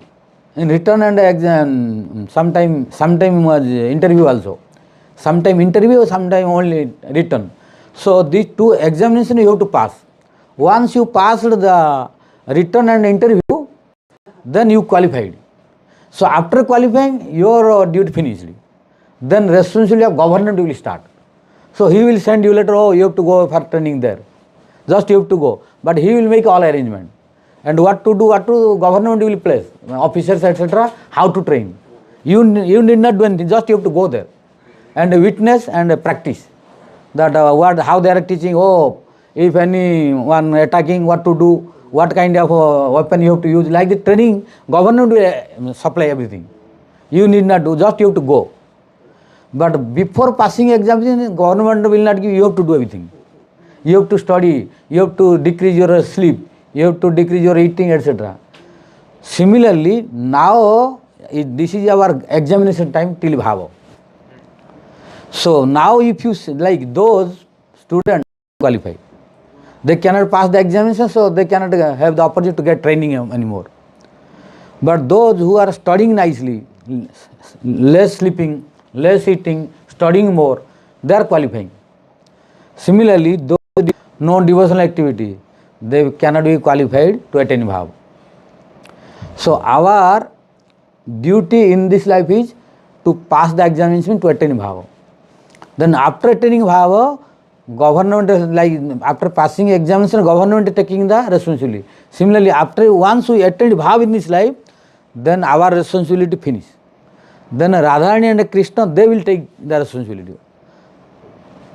and exam, sometime was interview also. Sometime interview, sometime only written. So these two examinations you have to pass. Once you passed the written and interview, then you qualified. So after qualifying, your duty finished. Then responsibility of government will start. So he will send you letter, oh, you have to go for training there. Just you have to go. But he will make all arrangement. And what to do, government will place. Officers, etc., how to train. You need not do anything, just you have to go there. And witness and practice. That how they are teaching, oh, if anyone attacking, what to do, what kind of weapon you have to use. Like the training, government will supply everything. You need not do, just you have to go. But before passing examination, government will not give, you have to do everything. You have to study, you have to decrease your sleep, you have to decrease your eating, etc. Similarly, now this is our examination time till bhava. So now if you like those students qualify, they cannot pass the examination, so they cannot have the opportunity to get training anymore. But those who are studying nicely, less sleeping, less eating, studying more, they are qualifying. Similarly, those non-devotional activity, they cannot be qualified to attain bhava. So our duty in this life is to pass the examination to attain bhava. Then after attaining bhava, government, like after passing examination, government is taking the responsibility. Similarly, once we attain bhava in this life, then our responsibility finish. Then Radharani and Krishna, they will take the responsibility.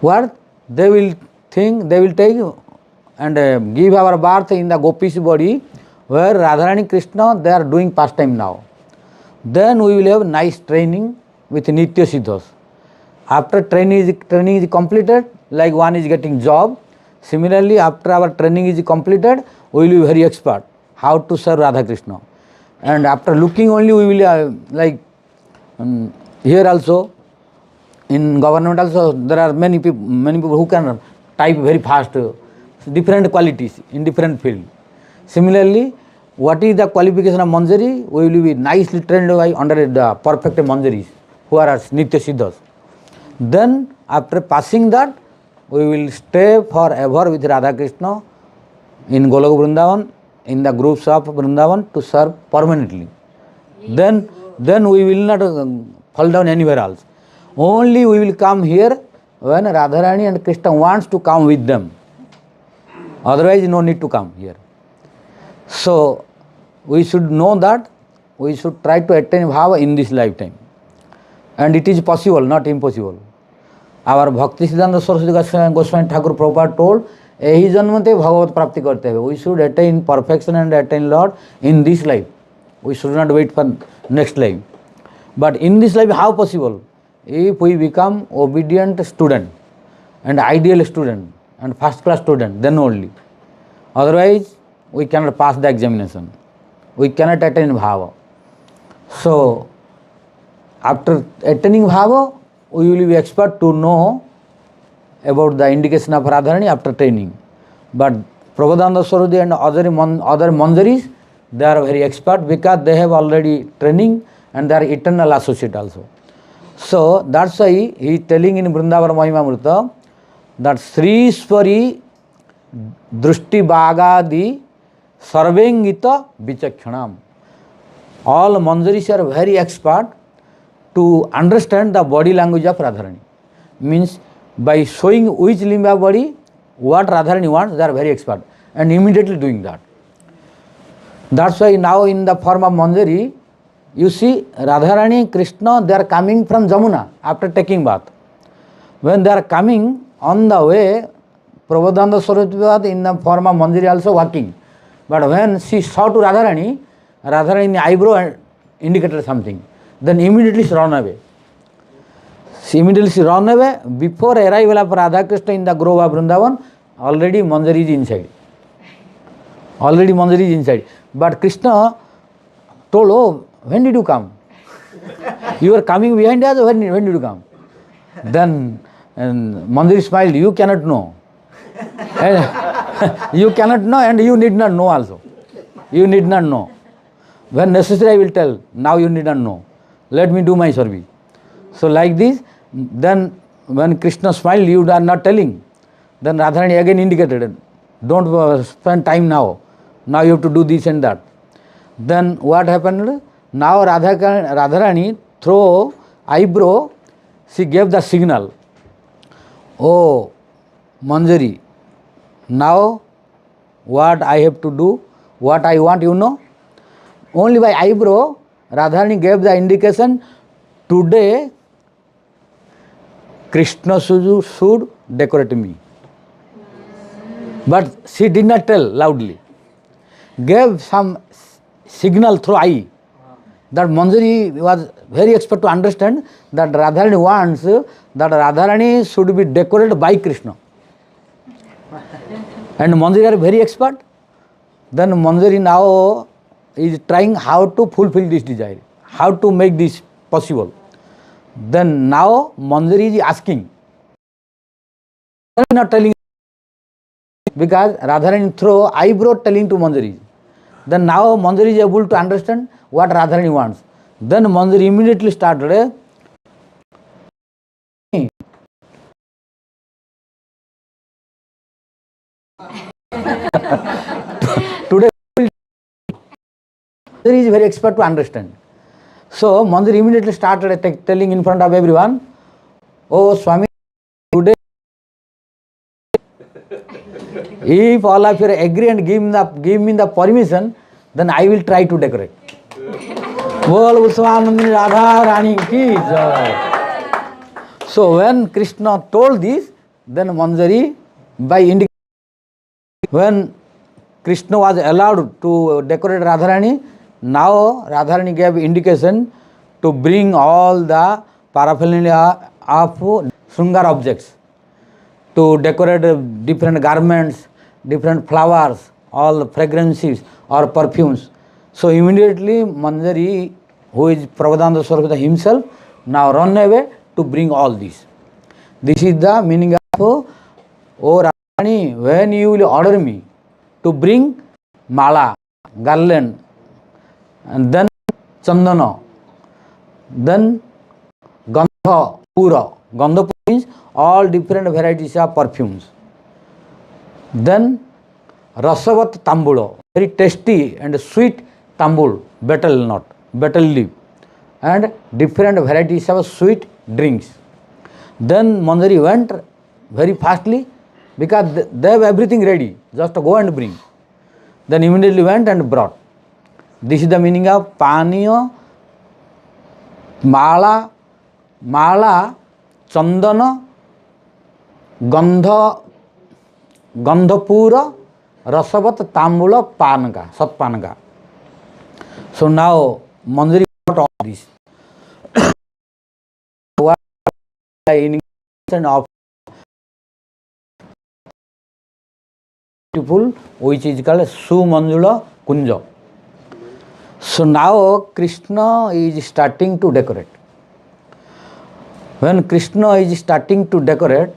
What? They will take and give our birth in the Gopi's body, where Radharani Krishna, they are doing pastime now. Then we will have nice training with Nitya Siddhas. After training is completed, like one is getting job. Similarly, after our training is completed, we will be very expert how to serve Radha Krishna. And after looking only, we will here also, in government also, there are many people who can type very fast, different qualities in different field. Similarly, what is the qualification of manjari? We will be nicely trained by under the perfect manjaris who are nitya siddhas. Then after passing that, we will stay forever with Radha Krishna in Golok Vrindavan, in the groups of Vrindavan to serve permanently. Then we will not fall down anywhere else. Only we will come here when Radharani and Krishna wants to come with them. Otherwise, no need to come here. So we should know that we should try to attain bhava in this lifetime. And it is possible, not impossible. Our Bhakti Siddhanta Saraswati Goswami Thakur Prabhupada told, Ehi janmate bhagavat prapti karte hai. We should attain perfection and attain Lord in this life. We should not wait for next life. But in this life, how possible? If we become obedient student and ideal student and first class student, then only. Otherwise, we cannot pass the examination. We cannot attain bhava. So, after attaining bhava, we will be expert to know about the indication of Radharani after training. But Prabodhananda Saraswati and other manjaris, they are very expert because they have already training and they are eternal associate also. So that's why he is telling in Vrindavan Mahimamrita that Sri Swari Drushti Bhagadi Sarvengita Vichakshanam. All manjaris are very expert to understand the body language of Radharani. Means by showing which limb of body, what Radharani wants, they are very expert and immediately doing that. That's why now in the form of manjari, you see Radharani, Krishna, they are coming from Jamuna after taking bath. When they are coming on the way, Prabodhananda Saraswati in the form of manjari also walking. But when she saw to Radharani, Radharani eyebrow indicated something. Then immediately she ran away. She immediately ran away. Before arrival of Radha Krishna in the grove of Vrindavan, already manjari is inside. Already manjari is inside. But Krishna told, oh, when did you come? You were coming behind us, when did you come? Then Mandir smiled, you cannot know. You cannot know and you need not know also. You need not know. When necessary I will tell, now you need not know. Let me do my service. So like this, then when Krishna smiled, you are not telling. Then Radharani again indicated, don't spend time now. Now you have to do this and that. Then what happened? Now Radharani through eyebrow, she gave the signal. Oh, manjari, now what I have to do, what I want, you know? Only by eyebrow, Radharani gave the indication, today Krishna should decorate me. But she did not tell loudly. Gave some signal through eye. That Manjari was very expert to understand that Radharani wants that Radharani should be decorated by Krishna. And Manjari are very expert. Then Manjari now is trying how to fulfill this desire, how to make this possible. Then now Manjari is asking. Not telling because Radharani through eyebrow telling to Manjari. Then now Manjari is able to understand what Radharani wants. Then Manjari immediately started. Today Manjari is very expert to understand. So Manjari immediately started telling in front of everyone, oh Swami, today if all of you agree and give me the permission, then I will try to decorate. Bol Uswanandi Radha Rani ki jai. So when Krishna told this, then Manjari by indication, when Krishna was allowed to decorate Radharani, now Radharani gave indication to bring all the paraphernalia of Shringar objects, to decorate different garments, different flowers, all fragrances or perfumes. So immediately Manjari, who is Prabodhananda Saraswati himself, now run away to bring all this. This is the meaning of, oh Radharani, when you will order me to bring mala, garland, and then chandana, then gandha pura. Gandha pura means all different varieties of perfumes. Then rasavat tambula, very tasty and sweet tambul, betel nut, betel leaf, and different varieties of sweet drinks. Then Manjari went very fastly because they have everything ready, just go and bring. Then immediately went and brought. This is the meaning of paniya, mala, chandana, gandha, gandhapura, rasavat tambula panaka, satpanaka. So now Manjari got all this. In and of beautiful, which is called Sumanjula Kunja. So now Krishna is starting to decorate. When Krishna is starting to decorate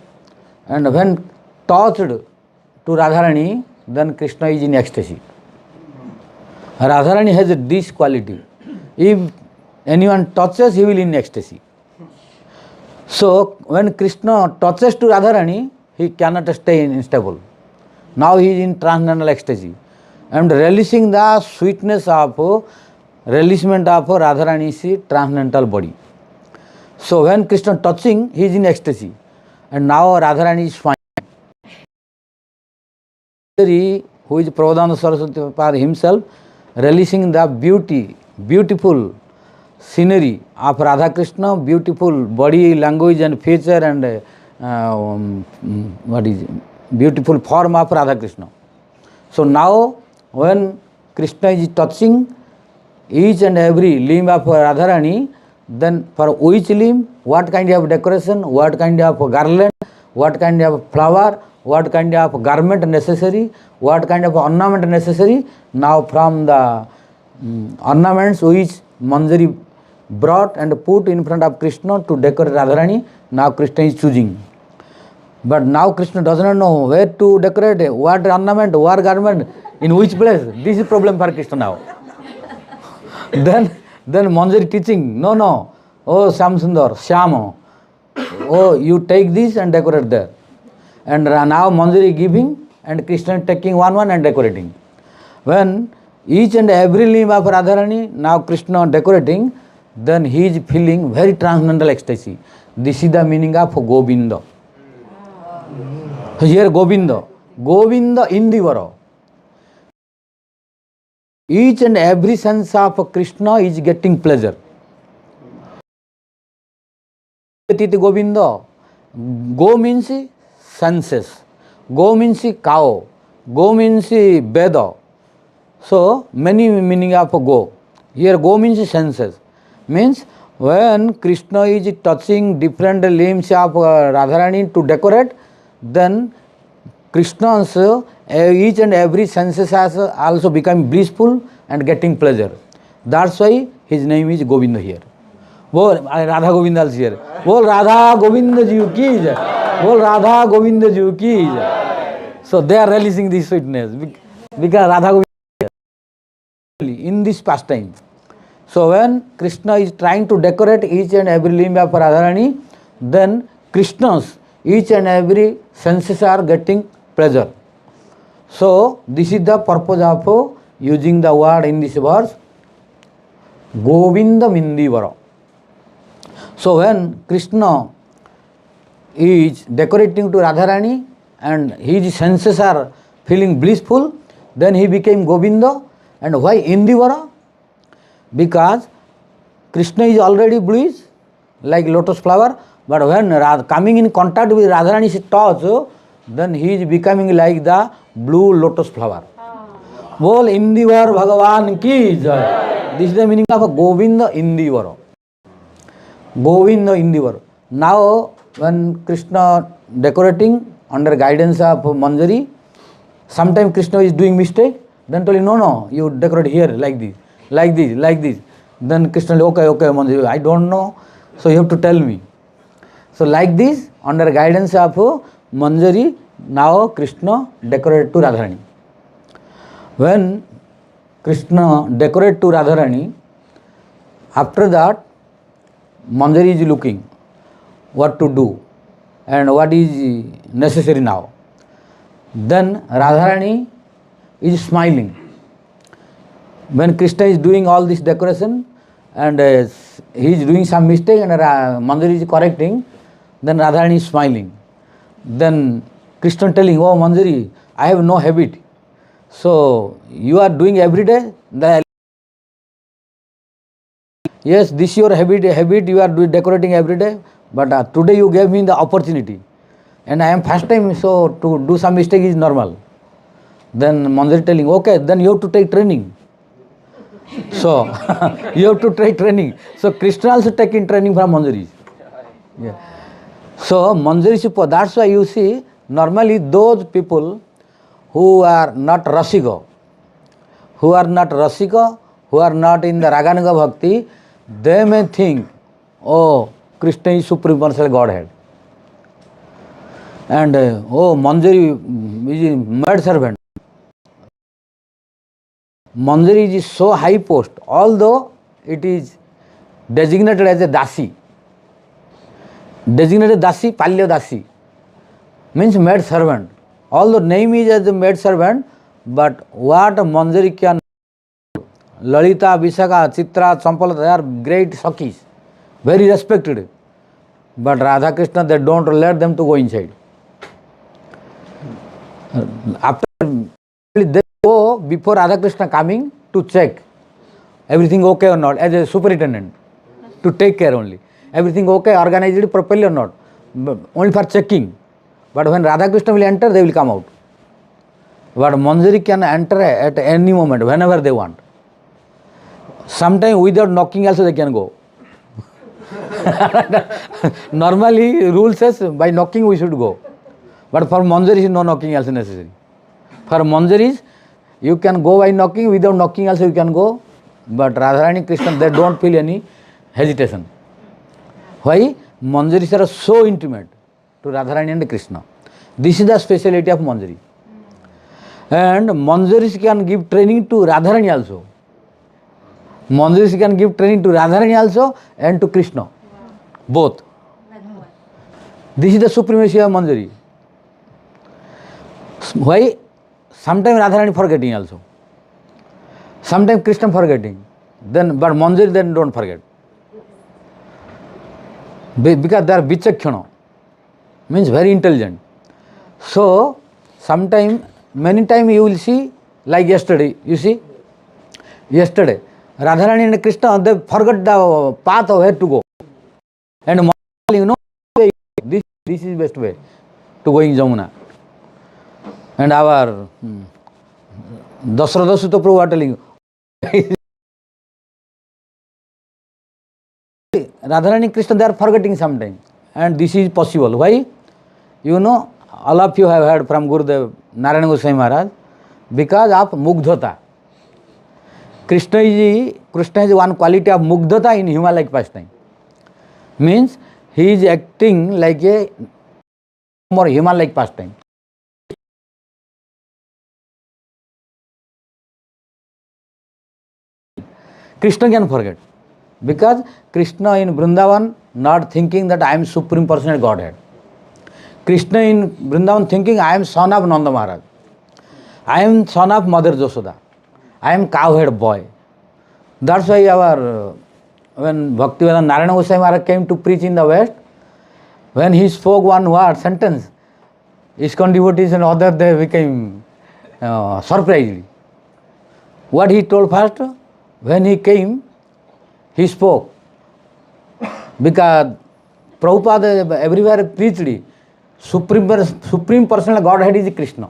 and when touched to Radharani, then Krishna is in ecstasy. Radharani has this quality. If anyone touches, he will in ecstasy. So when Krishna touches to Radharani, he cannot stay unstable. Now he is in transcendental ecstasy and relishing the sweetness of relishment of Radharani's transcendental body. So when Krishna touching, he is in ecstasy, and now Radharani is fine. Who is Prabodhananda Saraswati Pad himself, relishing the beautiful scenery of Radha Krishna, beautiful body, language and feature and beautiful form of Radha Krishna. So now when Krishna is touching each and every limb of Radharani, then for which limb, what kind of decoration, what kind of garland, what kind of flower, what kind of garment necessary, what kind of ornament necessary. Now from the ornaments which Manjari brought and put in front of Krishna to decorate Radharani, now Krishna is choosing. But now Krishna does not know where to decorate, what ornament, what garment, in which place. This is problem for Krishna now. Then Manjari teaching, no, oh Syam Sundar, Syama, oh you take this and decorate there. And now Manjari giving and Krishna taking one and decorating. When each and every limb of Radharani, now Krishna decorating, then he is feeling very transcendental ecstasy. This is the meaning of Govinda. Here Govinda Indivara. Each and every sense of Krishna is getting pleasure. Govinda. Go means senses. Go means cow. Go means Veda. So many meaning of go. Here go means senses. Means when Krishna is touching different limbs of Radharani to decorate, then Krishna's each and every senses has also become blissful and getting pleasure. That's why his name is Govinda here. Bol Radha Govinda is here. Bol Radha Govinda ji ki jai. Bol Radha Govinda ji ki jai. So they are releasing this sweetness because Radha Govinda in this pastime. So when Krishna is trying to decorate each and every limb of Radharani, then Krishna's each and every senses are getting pleasure. So this is the purpose of using the word in this verse, Govinda Mindivara. So when Krishna is decorating to Radharani and his senses are feeling blissful, then he became Govinda. And why Indivara? Because Krishna is already bluish, like lotus flower, but when coming in contact with Radharani's touch, then he is becoming like the blue lotus flower. Bol Indivar Bhagavan ki jai. This is the meaning of Govinda Indivara. Govinda Indivara. Now when Krishna decorating under guidance of Manjari, sometimes Krishna is doing mistake, then told him, no, you decorate here like this, like this, like this. Then Krishna said, okay, Manjari, I don't know, so you have to tell me. So like this, under guidance of Manjari, now Krishna decorated to Radharani. When Krishna decorate to Radharani. After that, Mandir is looking what to do and what is necessary now. Then Radharani is smiling. When Krishna is doing all this decoration and he is doing some mistake and Mandir is correcting, then Radharani is smiling. Then Krishna telling, oh Manjari, I have no habit. So you are doing every day? Yes, this is your habit you are decorating every day, but today you gave me the opportunity. And I am first time, so to do some mistake is normal. Then Mandir telling, okay, then you have to take training. So you have to take training. So Krishna also taking training from Manjari. Yeah. So Manjari, that's why you see normally those people who are not Rasika, who are not in the Raganuga Bhakti, they may think, oh, Krishna is Supreme Personal Godhead. And oh, Manjari is a maid servant. Manjari is so high post, although it is designated as a Dasi. Designated Dasi, Palya Dasi, means maid servant. Although name is as a maid servant, but what Manjari can, Lalita, Vishaka, Chitra, Champala, they are great Sakis, very respected. But Radha Krishna, they don't let them to go inside. After they go before Radha Krishna coming to check everything okay or not, as a superintendent, to take care only. Everything okay, organized properly or not, only for checking. But when Radha Krishna will enter, they will come out. But Manjari can enter at any moment, whenever they want. Sometimes without knocking also they can go. Normally rule says by knocking we should go. But for Manjari no knocking also necessary. For Manjari you can go by knocking, without knocking also you can go. But Radharani Krishna, they don't feel any hesitation. Why? Manjaris are so intimate to Radharani and Krishna. This is the speciality of Manjari. And Manjaris can give training to Radharani also. Manjaris can give training to Radharani also and to Krishna. Both. This is the supremacy of Manjari. Why? Sometimes Radharani forgetting also. Sometimes Krishna forgetting. Then, but Manjari then don't forget. Because they are vichakshana, means very intelligent. So, sometime, many times you will see, like yesterday, you see, yesterday, Radharani and Krishna, they forgot the path of where to go. And you know, this is best way to going Jamuna. And our Dasratha Sutta Prabhu are telling you, Radharani Krishna, they are forgetting sometimes. And this is possible. Why? You know, all of you have heard from Gurudev Narayana Goswami Maharaj, because of Mugdhata. Krishna is one quality of Mugdhata in Hima-like pastime. Means he is acting like a more Hima-like pastime. Krishna can forget. Because Krishna in Vrindavan not thinking that I am Supreme Personal Godhead. Krishna in Vrindavan thinking I am son of Nanda Maharaj. I am son of Mother Josoda. I am cowhead boy. That's why when Bhaktivedanta Narayana Goswami Maharaj came to preach in the West, when he spoke one word, sentence, ISKCON devotees and others, they became surprised. What he told first? When he came, he spoke. Because Prabhupada everywhere preached, Supreme Personal Godhead is Krishna.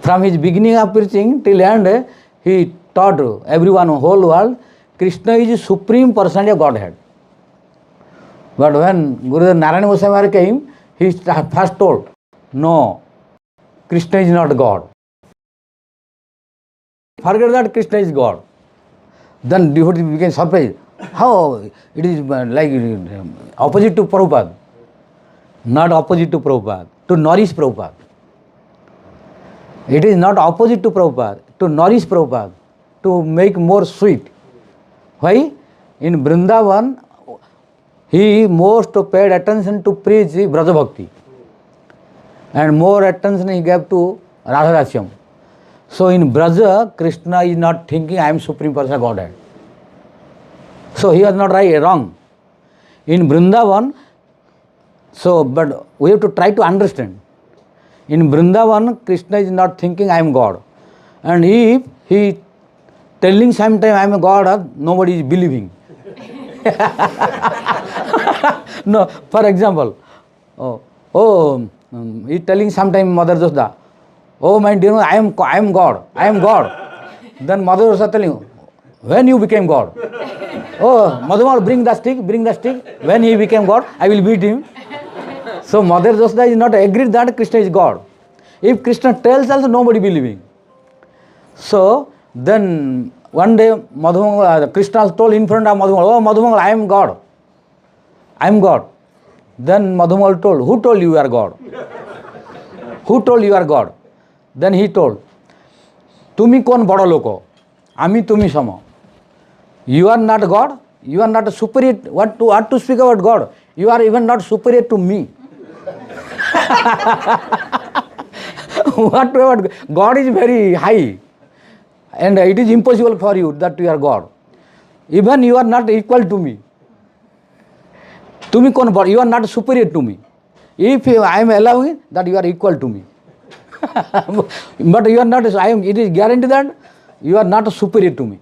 From his beginning of preaching till end, he taught everyone, whole world, Krishna is Supreme Personality of Godhead. But when Gurudev Narayana Goswami Maharaj came, he first told, no, Krishna is not God. Forget that Krishna is God. Then devotees became surprised. How? It is like opposite to Prabhupada. Not opposite to Prabhupada. To nourish Prabhupada. It is not opposite to Prabhupada. to nourish Prabhupada, to make more sweet. Why? In Vrindavan, he most paid attention to preach Braja Bhakti, and more attention he gave to Radha Rasyam. So in Braja, Krishna is not thinking I am Supreme Personal Godhead. So he was not wrong. In Vrindavan, but we have to try to understand. In Vrindavan, Krishna is not thinking I am God. And if he telling sometime I am a God, nobody is believing. No, for example, he telling sometime Mother Sudha, oh my dear, I am God, I am God. Then Mother Sudha telling, when you became God? Oh, Madhumal, bring the stick. When he became God, I will beat him. So Mother Sudha is not agreed that Krishna is God. If Krishna tells also, nobody believing. So then one day Krishna told in front of Madhumal, oh Madhumal, I am God. I am God. Then Madhumal told, who told you are God? Who told you are God? Then he told, Tumi kon bada loko, ami tumi sama. You are not God, you are not superior. What to speak about God? You are even not superior to me. What about God is very high, and it is impossible for you that you are God. Even you are not equal to me. Tumi kon bada, you are not superior to me. If I am allowing that you are equal to me. But you are not, it is guaranteed that you are not superior to me.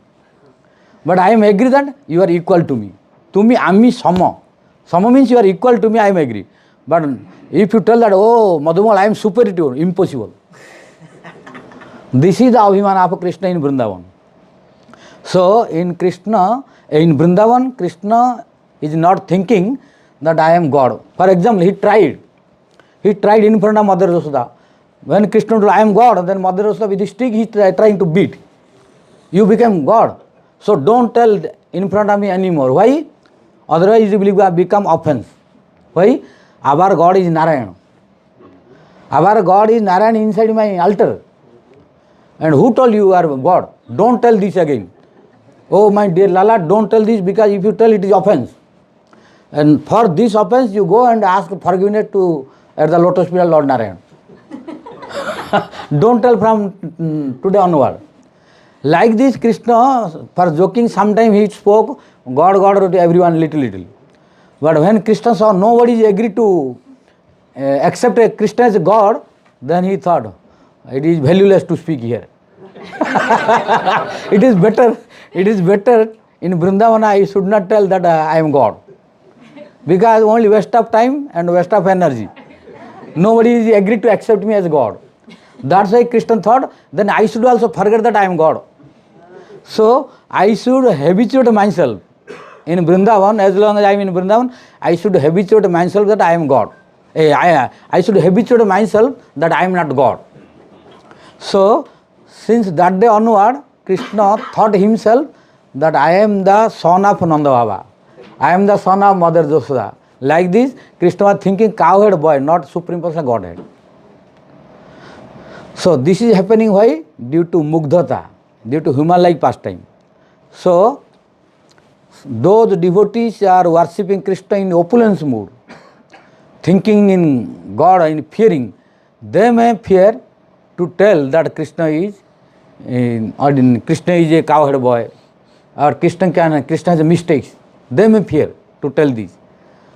But I am agree that you are equal to me. Tumi ami sama. Sama means you are equal to me, I am agree. But if you tell that, oh Madhumal, I am superior to you, impossible. This is the Abhimana of Krishna in Vrindavan. So in Vrindavan, Krishna is not thinking that I am God. For example, he tried in front of Mother Yashoda. When Krishna told, I am God, then Mother Yashoda with the stick he is trying to beat. You became God. So don't tell in front of me anymore. Why? Otherwise it will become offense. Why? Our God is Narayan. Our God is Narayan inside my altar. And who told you are God? Don't tell this again. Oh my dear Lala, don't tell this, because if you tell it is offense. And for this offense you go and ask forgiveness at the lotus feet of Lord Narayan. Don't tell from today onward. Like this, Krishna, for joking, sometimes he spoke, God to everyone little. But when Krishna saw nobody agreed to accept Krishna as God, then he thought, it is valueless to speak here. It is better in Vrindavana I should not tell that I am God. Because only waste of time and waste of energy. Nobody is agreed to accept me as God. That's why Krishna thought, then I should also forget that I am God. So I should habituate myself in Vrindavan. As long as I am in Vrindavan, I should habituate myself that I am God. I should habituate myself that I am not God. So since that day onward, Krishna thought himself that I am the son of Nanda Baba. I am the son of Mother Yashoda. Like this, Krishna was thinking cowhead boy, not Supreme Personal Godhead. So this is happening why? Due to mugdhata, due to human-like pastime. So those devotees are worshipping Krishna in opulence mood, thinking in God and fearing. They may fear to tell that Krishna is a cowhead boy, or Krishna has mistakes. They may fear to tell this.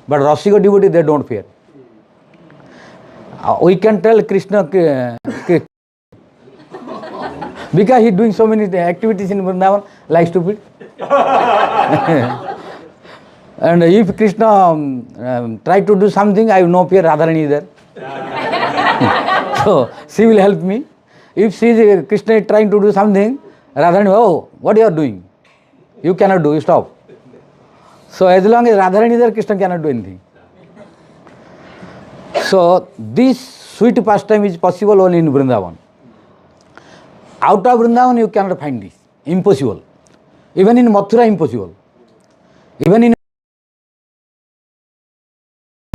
But Rasika devotee, they don't fear. We can tell Krishna because he is doing so many activities in Vrindavan like stupid. And if Krishna try to do something, I have no fear, Radharani is there. So she will help me. If Krishna is trying to do something, Radharani, oh, what you are doing? You cannot do, you stop. So as long as Radharani is there, Krishna cannot do anything. So this sweet pastime is possible only in Vrindavan. Out of Vrindavan you cannot find this. Impossible. Even in Mathura, impossible. Even in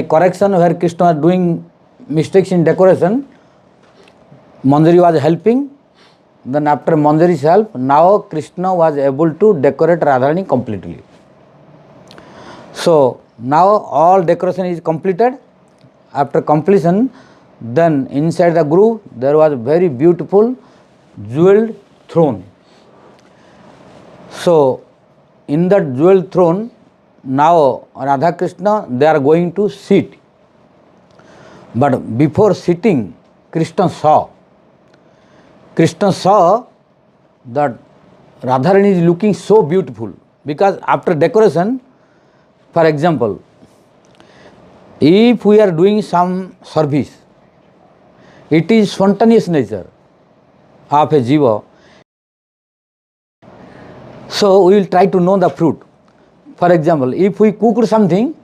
correction where Krishna was doing mistakes in decoration, Mandir was helping then after Manjari's help, now Krishna was able to decorate Radharani completely. So now all decoration is completed. After completion, then inside the group there was a very beautiful jeweled throne. So in that jeweled throne, now Radha Krishna, they are going to sit. But before sitting, Krishna saw that Radharani is looking so beautiful, because after decoration, for example, if we are doing some service, it is spontaneous nature of a jiva. So we will try to know the fruit. For example, if we cooked something,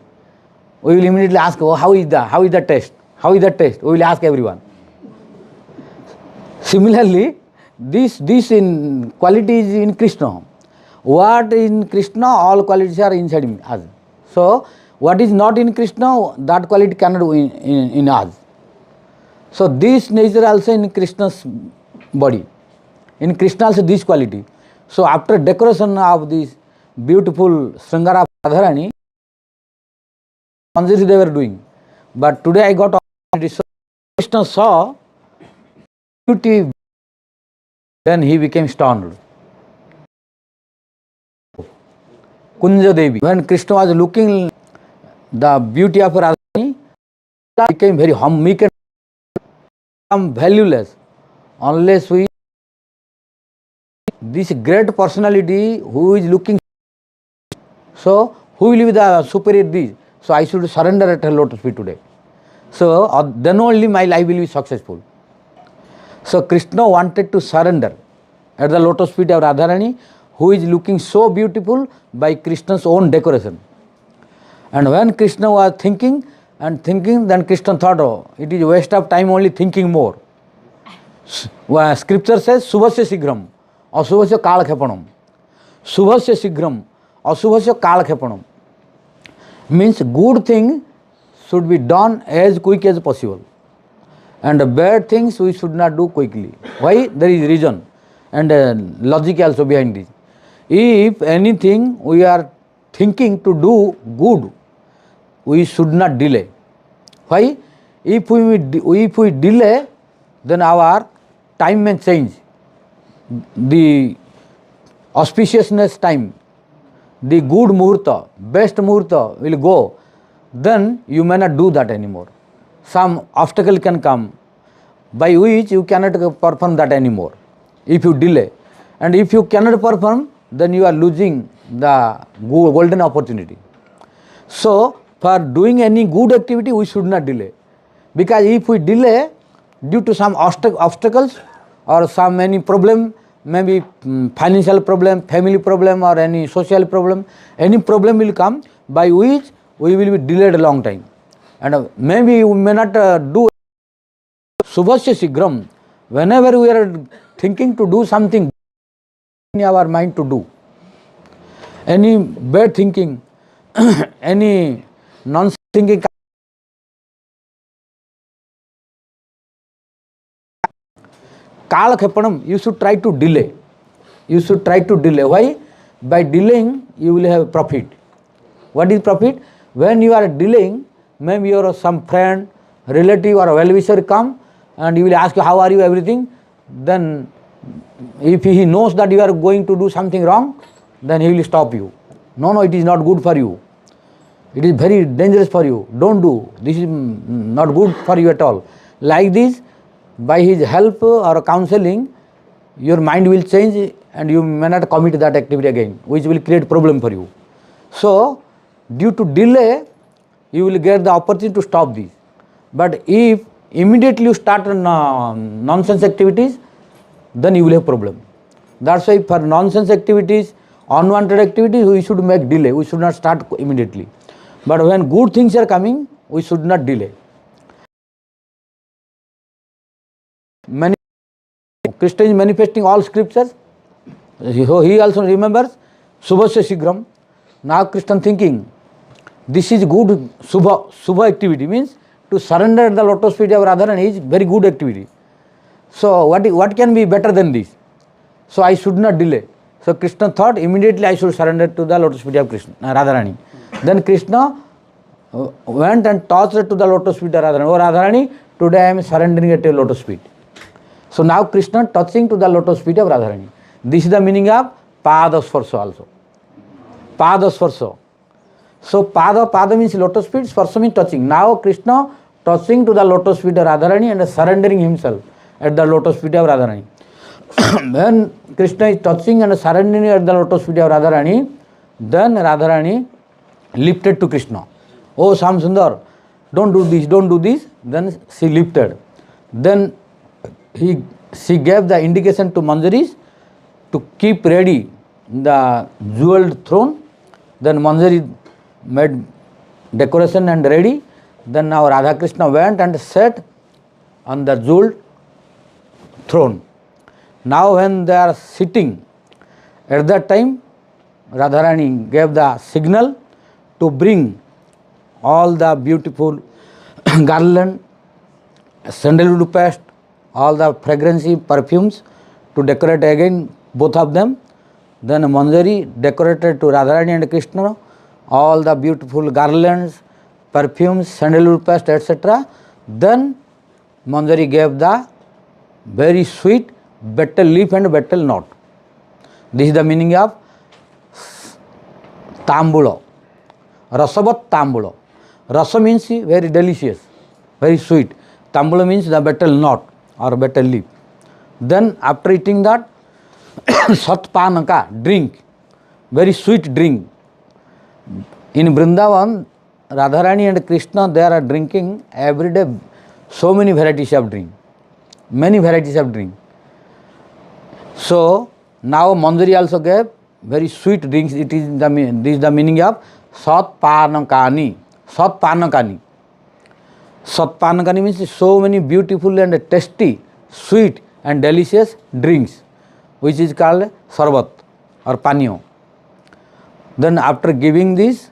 we will immediately ask, oh, how is the taste? How is the taste? We will ask everyone. Similarly, this in quality is in Krishna. What in Krishna, all qualities are inside us. So what is not in Krishna, that quality cannot be in us. So this nature also in Krishna's body. In Krishna also this quality. So after decoration of this beautiful Sringara of Radharani, manjari they were doing. But today I got opportunity. So Krishna saw beauty, then he became stunned. Kunja Devi. When Krishna was looking the beauty of Radharani, became very meek and valueless unless we this great personality who is looking. So who will be the superior this? So I should surrender at her lotus feet today. So then only my life will be successful. So Krishna wanted to surrender at the lotus feet of Radharani, who is looking so beautiful by Krishna's own decoration. And when Krishna was thinking, then Krishna thought, oh, it is a waste of time only thinking more. Scripture says, Subhasya Sigram, Asubhasya Kalakhepanam. Subhasya Sigram, Asubhasya Kalakhepanam. Means good thing should be done as quick as possible. And bad things we should not do quickly. Why? There is reason and logic also behind this. If anything we are thinking to do good, we should not delay. Why? If we delay, then our time may change. The auspiciousness time, the good muhurta, best muhurta will go, then you may not do that anymore. Some obstacle can come by which you cannot perform that anymore if you delay. And if you cannot perform, then you are losing the golden opportunity. So for doing any good activity, we should not delay. Because if we delay due to some obstacles or some any problem, maybe financial problem, family problem or any social problem, any problem will come by which we will be delayed a long time. And maybe we may not do Subhasya Sigram. Whenever we are thinking to do something in our mind to do, any bad thinking, any nonsense thinking, Kalakhepanam, you should try to delay. You should try to delay. Why? By delaying, you will have profit. What is profit? When you are delaying, maybe your some friend, relative or well-wisher come and you will ask you, how are you, everything. Then if he knows that you are going to do something wrong, then he will stop you. No, it is not good for you. It is very dangerous for you. Don't do. This is not good for you at all. Like this, by his help or counseling, your mind will change and you may not commit that activity again, which will create problem for you. So, due to delay, you will get the opportunity to stop this. But if immediately you start nonsense activities, then you will have problem. That's why for nonsense activities, unwanted activities, we should make delay. We should not start immediately. But when good things are coming, we should not delay. Krishna is manifesting all scriptures. He also remembers Subhasya Sigram. Now Krishna thinking, this is good Subha activity, means to surrender the lotus feet of Radharani is very good activity. So what can be better than this? So I should not delay. So Krishna thought immediately I should surrender to the lotus feet of Krishna, Radharani. Then Krishna went and touched to the lotus feet of Radharani. Oh Radharani, today I am surrendering at your lotus feet. So now Krishna touching to the lotus feet of Radharani. This is the meaning of Padasvarsa also. Padasvarsa. So Pada means lotus feet, Svarsa means touching. Now Krishna touching to the lotus feet of Radharani and surrendering himself at the lotus feet of Radharani. When Krishna is touching and surrendering at the lotus feet of Radharani, then Radharani lifted to Krishna. Oh Sam Sundar, don't do this, don't do this. Then she lifted. Then she gave the indication to Manjaris to keep ready the jeweled throne. Then Manjari made decoration and ready. Then now Radha Krishna went and sat on the jeweled throne. Now when they are sitting, at that time Radharani gave the signal to bring all the beautiful garland, sandalwood paste, all the fragrancy perfumes to decorate again both of them. Then Manjari decorated to Radharani and Krishna all the beautiful garlands, perfumes, sandalwood paste, etc. Then Manjari gave the very sweet betel leaf and betel knot. This is the meaning of Tambula. Rasavat Tambula. Rasa means very delicious, very sweet. Tambula means the betel knot or betel leaf. Then after eating that, Satpanaka, drink, very sweet drink. In Vrindavan, Radharani and Krishna, they are drinking every day so many varieties of drink. Many varieties of drink. So now Manjari also gave very sweet drinks. This is the meaning of Satpanakani. Satpanakani. Satpanakani means so many beautiful and tasty, sweet and delicious drinks, which is called sarvat or paniyo. Then after giving this,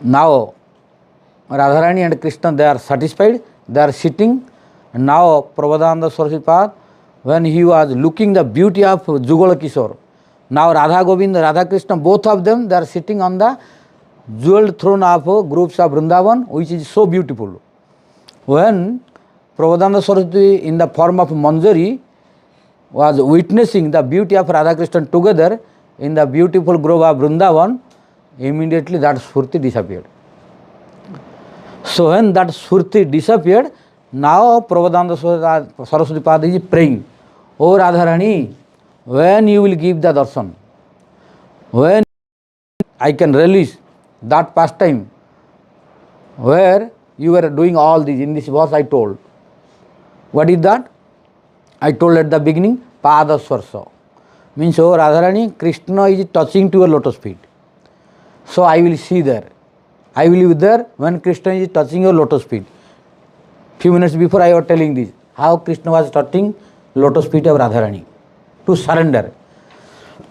now Radharani and Krishna, they are satisfied, they are sitting. And now Prabodhananda Saraswati Pad, when he was looking the beauty of Jugala Kishore, now Radha Govinda, Radha Krishna, both of them, they are sitting on the jeweled throne of groups of Vrindavan, which is so beautiful. When Prabodhananda Saraswati in the form of Manjari was witnessing the beauty of Radha Krishna together in the beautiful grove of Vrindavan, immediately that Surti disappeared. So when that Surti disappeared, now Prabodhananda Saraswati Pada is praying, O Radharani, when you will give the darshan, when I can release that pastime where you were doing all this, in this verse I told. What is that? I told at the beginning, Padasvarsa. Means, oh Radharani, Krishna is touching to your lotus feet. So I will see there. I will be there when Krishna is touching your lotus feet. Few minutes before I was telling this, how Krishna was touching lotus feet of Radharani to surrender.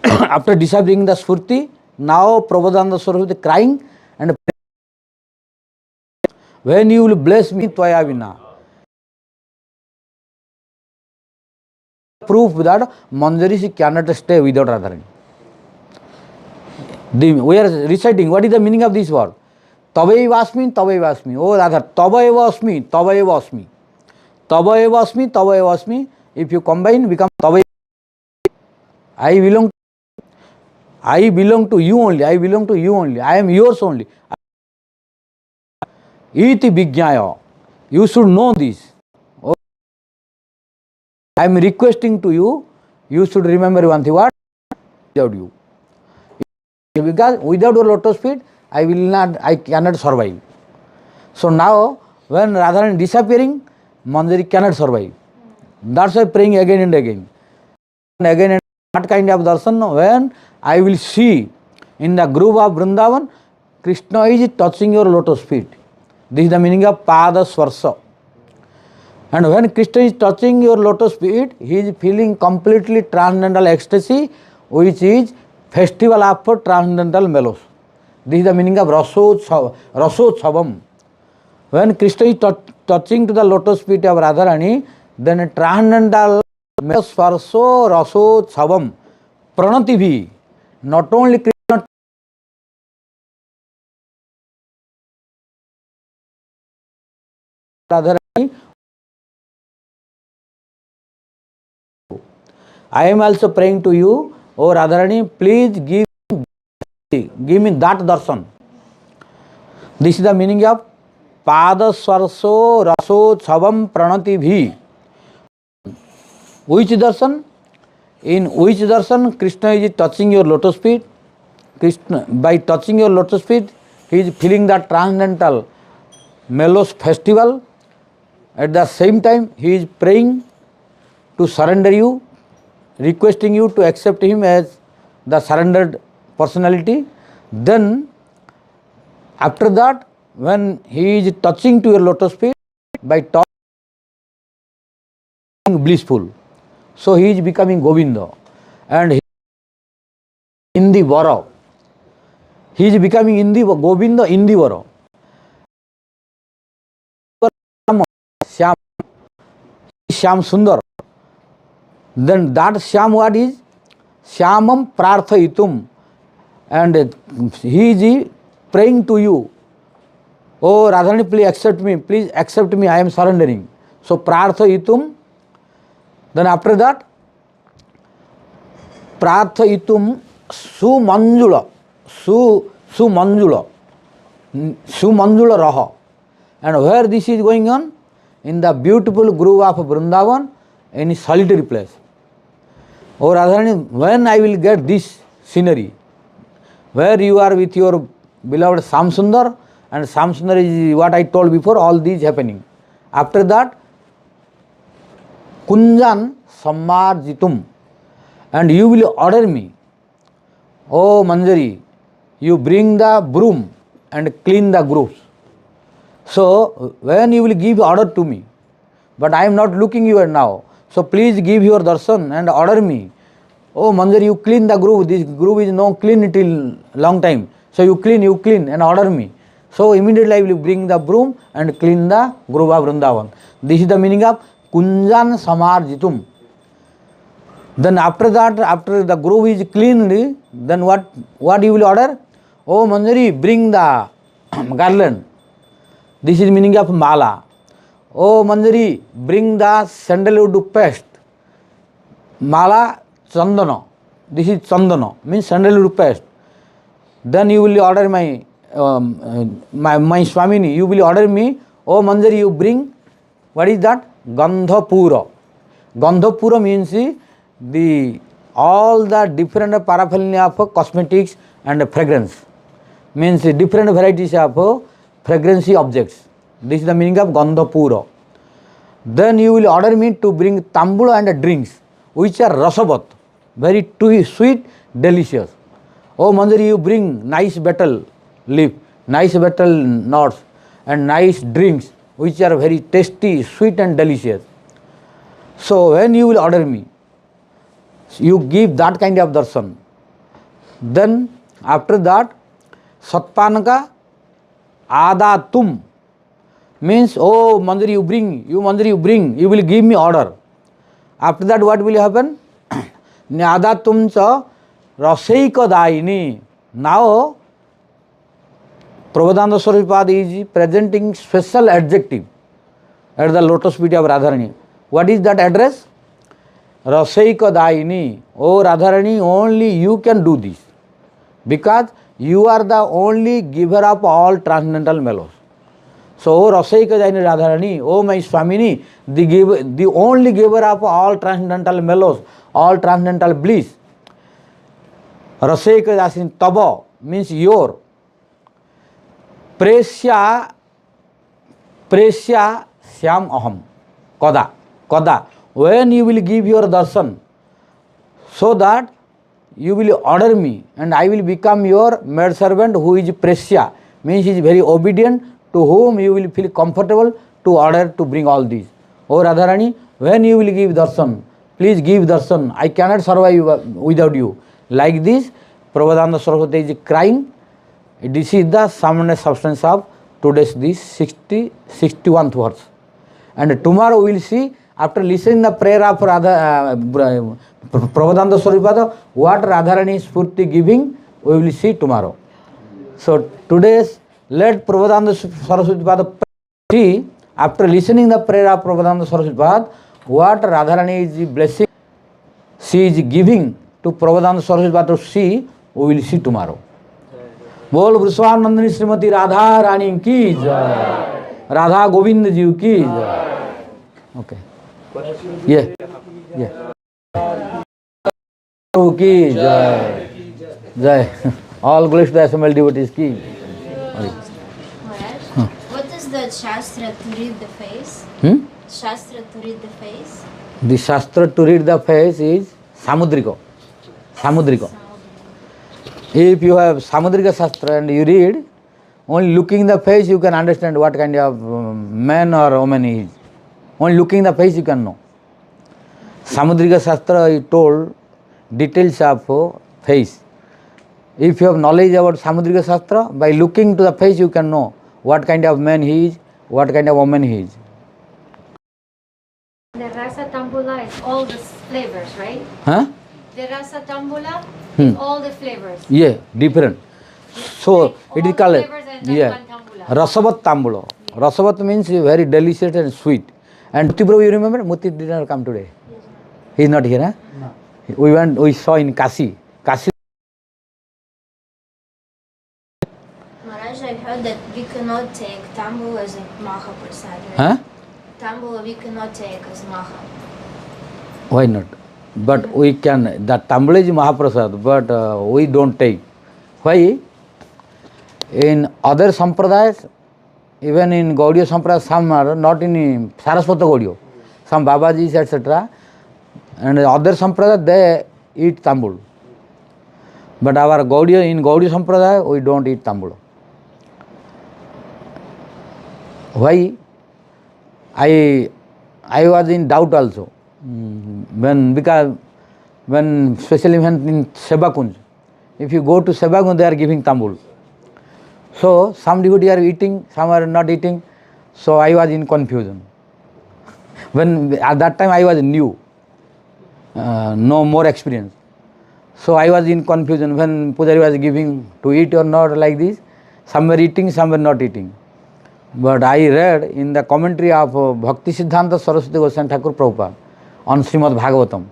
After disappearing the Spurti, now Prabodhananda Saraswati crying and when you will bless me, Tvaya Vina. Proof that Manjari cannot stay without Radharani. We are reciting, what is the meaning of this word? Tavaiva asmi, Tavaiva asmi. Oh Radha, Tavaiva asmi, Tavaiva asmi. Tavaiva asmi, Tavaiva asmi. If you combine, become Tavaiva. I belong to you only. I belong to you only. I am yours only. Iti Vijnaya. You should know this. Oh, I am requesting to you, you should remember one thing. What? Without you. Because without your lotus feet, I cannot survive. So now, when Radharani disappearing, Manjari cannot survive. That's why praying again and again. And again and what kind of darshan? When I will see in the group of Vrindavan, Krishna is touching your lotus feet. This is the meaning of Pada Swarsa. And when Krishna is touching your lotus feet, he is feeling completely transcendental ecstasy, which is festival of transcendental melos. This is the meaning of Rasotsavam. When Krishna is touching to the lotus feet of Radharani, then transcendental Sparso Raso Chavam Pranati, not only Krishna Radharani, I am also praying to you, O Radharani, please give me that darshan. This is the meaning of Pada Swarso Raso Chavam Pranati Bhi. Which darshan? In which darshan Krishna is touching your lotus feet? Krishna, by touching your lotus feet, he is feeling the transcendental Melos festival. At the same time, he is praying to surrender you, requesting you to accept him as the surrendered personality. Then, after that, when he is touching to your lotus feet, by touching blissful, so he is becoming Govinda. And he in the Vara, he is becoming in the Govinda in the Vara. Shyam, Shyam Sundar. Then that Shyam what is? Shyamam Prarthayitum. And he is praying to you. Oh Radharani, please accept me, I am surrendering. So Prarthayitum. Then after that, Prarthayitum Sumanjula, Sumanjula Raha. And where this is going on? In the beautiful grove of Vrindavan, in a solitary place. Oh Radharani, when I will get this scenery, where you are with your beloved Samsundar, and Samsundar is what I told before, all these happening. After that, Kunjan Sammarjitum, and you will order me, oh manjari, you bring the broom and clean the groves. So, when you will give order to me, but I am not looking you now, so please give your darshan and order me. Oh manjari, you clean the groove, this groove is no clean till long time. So you clean and order me. So immediately I will bring the broom and clean the grove of Vrindavan. This is the meaning of Kunjan Samarjitum. Then after that, after the grove is cleaned, then what you will order? Oh manjari, bring the garland. This is meaning of mala. Oh manjari, bring the sandalwood paste. Mala chandana. This is chandana, means sandalwood paste. Then you will order my Swamini, you will order me, oh manjari, you bring, what is that? Gandhapura. Gandhapura means all the different paraphernalia of cosmetics and fragrance. Means different varieties of fragrancy objects. This is the meaning of Gandhapura. Then you will order me to bring tambula and drinks, which are rasavat, very sweet, delicious. Oh manjari, you bring nice betel leaf, nice betel nuts, and nice drinks, which are very tasty, sweet and delicious. So when you will order me, you give that kind of darshan. Then after that, Satpanaka Adatum means, oh manjari, you bring, you will give me order. After that, what will happen? Adatum cha Rasaika Daini. Now, Prabhupada Swarupad is presenting special adjective at the lotus feet of Radharani. What is that address? Rasaika Daini. Oh Radharani, only you can do this, because you are the only giver of all transcendental mellows. So, oh Rasaika Daini Radharani, oh my Swamini, the only giver of all transcendental mellows, all transcendental bliss. Rasaika Dasin Taba means your. Presya Syam Aham. Kada. When you will give your darshan, so that you will order me and I will become your maid servant who is Presya, means he is very obedient, to whom you will feel comfortable to order to bring all these. Oh Radharani, when you will give darshan, please give darshan. I cannot survive without you. Like this, Prabhupada Saraswati is crying. This is the sum and substance of today's this 61th verse. And tomorrow we will see after listening the prayer of Radha, Prabodhananda Swarupada, what Radharani is Spurti giving, we will see tomorrow. So today's, let Prabodhananda Saraswati Pada see, after listening the prayer of Prabodhananda Saraswati Pada, what Radharani is blessing, she is giving to Prabodhananda Saraswati Pada to see, we will see tomorrow. बोल वृषभानंदिनी श्रीमती राधा रानी की जय, राधा गोविंद जी की जय. Okay. Yeah. की जय, जय. All glories to the assembled devotees की. What is the Shastra to read the face? Shastra to read the face? The Shastra to read the face is Samudrika. If you have Samudrika Shastra and you read, only looking the face you can understand what kind of man or woman he is. Only looking the face you can know. Samudrika Shastra is told details of face. If you have knowledge about Samudrika Shastra, by looking to the face you can know what kind of man he is, what kind of woman he is. The Rasa Tambula is all the flavors, right? Huh? The Rasa Tambula is all the flavors. Yeah, different. So it is called Rasavat Tambula. Rasavat means very delicious and sweet. And Muti Prabhu, you remember? Muti did not come today. He is not here, huh? No. We saw in Kashi. Maharaj, I heard that we cannot take Tambula as a Maha Prasad, right? Huh? Tambula we cannot take as Maha. Why not? But we can, the Tambula is Mahaprasad, but we don't take. Why? In other sampradayas, even in Gaudiya Sampradaya, some are not in Saraswata Gaudiya, some Babajis, etc. And other sampradaya, they eat Tambul. But our Gaudiya, in Gaudiya Sampradaya, we don't eat Tambul. Why? I was in doubt also. Because especially when in Sebakunj, if you go to Sebakunj, they are giving Tambul. So some devotees are eating, some are not eating. So I was in confusion. When at that time I was new, no more experience. So I was in confusion when Pujari was giving to eat or not like this. Some were eating, some were not eating. But I read in the commentary of Bhakti Siddhanta Saraswati Goswami Thakur Prabhupada on Srimad Bhagavatam.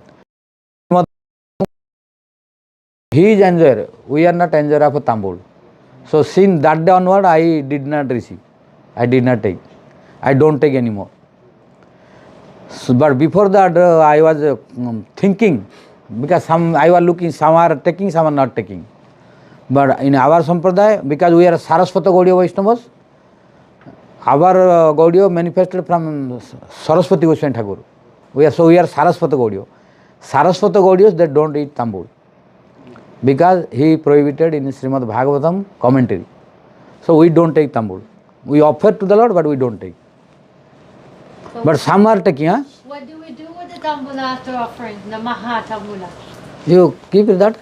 He is enjoyer, we are not enjoyer of a Tambul. So since that day onward, I did not receive. I did not take. I don't take anymore. So, but before that, I was thinking, because I was looking, some are taking, some are not taking. But in our Sampradaya, because we are Saraswata Gaudiya Vaishnavas, our Gaudiya manifested from Saraswati Goswami Thakur. We are Saraswata Gaudiya. Saraswata Gaudiyas, they don't eat Tambul. Because he prohibited in Srimad Bhagavatam commentary. So we don't take Tambul. We offer to the Lord, but we don't take. So but some are taking, huh? what do we do with the Tambula after offering, the Maha Tambula? You keep it that.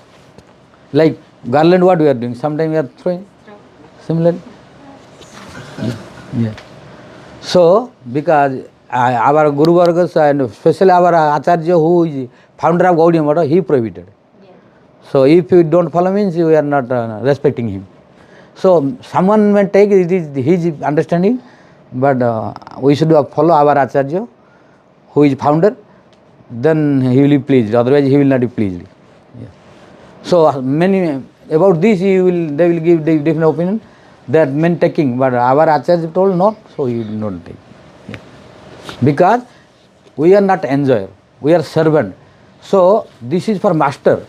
Like garland, what we are doing? Sometimes we are throwing. Similarly. Yeah. So, because our Guru Vargas and especially our Acharya, who is founder of Gaudiya Math, he prohibited. So if you don't follow means you are not respecting him. So someone may take it is his understanding, but we should follow our Acharya, who is founder, then he will be pleased, otherwise he will not be pleased. Yeah. So many, about this they will give different opinion, that men taking, but our Acharya told not, so he will not take. Yeah. Because we are not enjoyer, we are servant. So this is for master.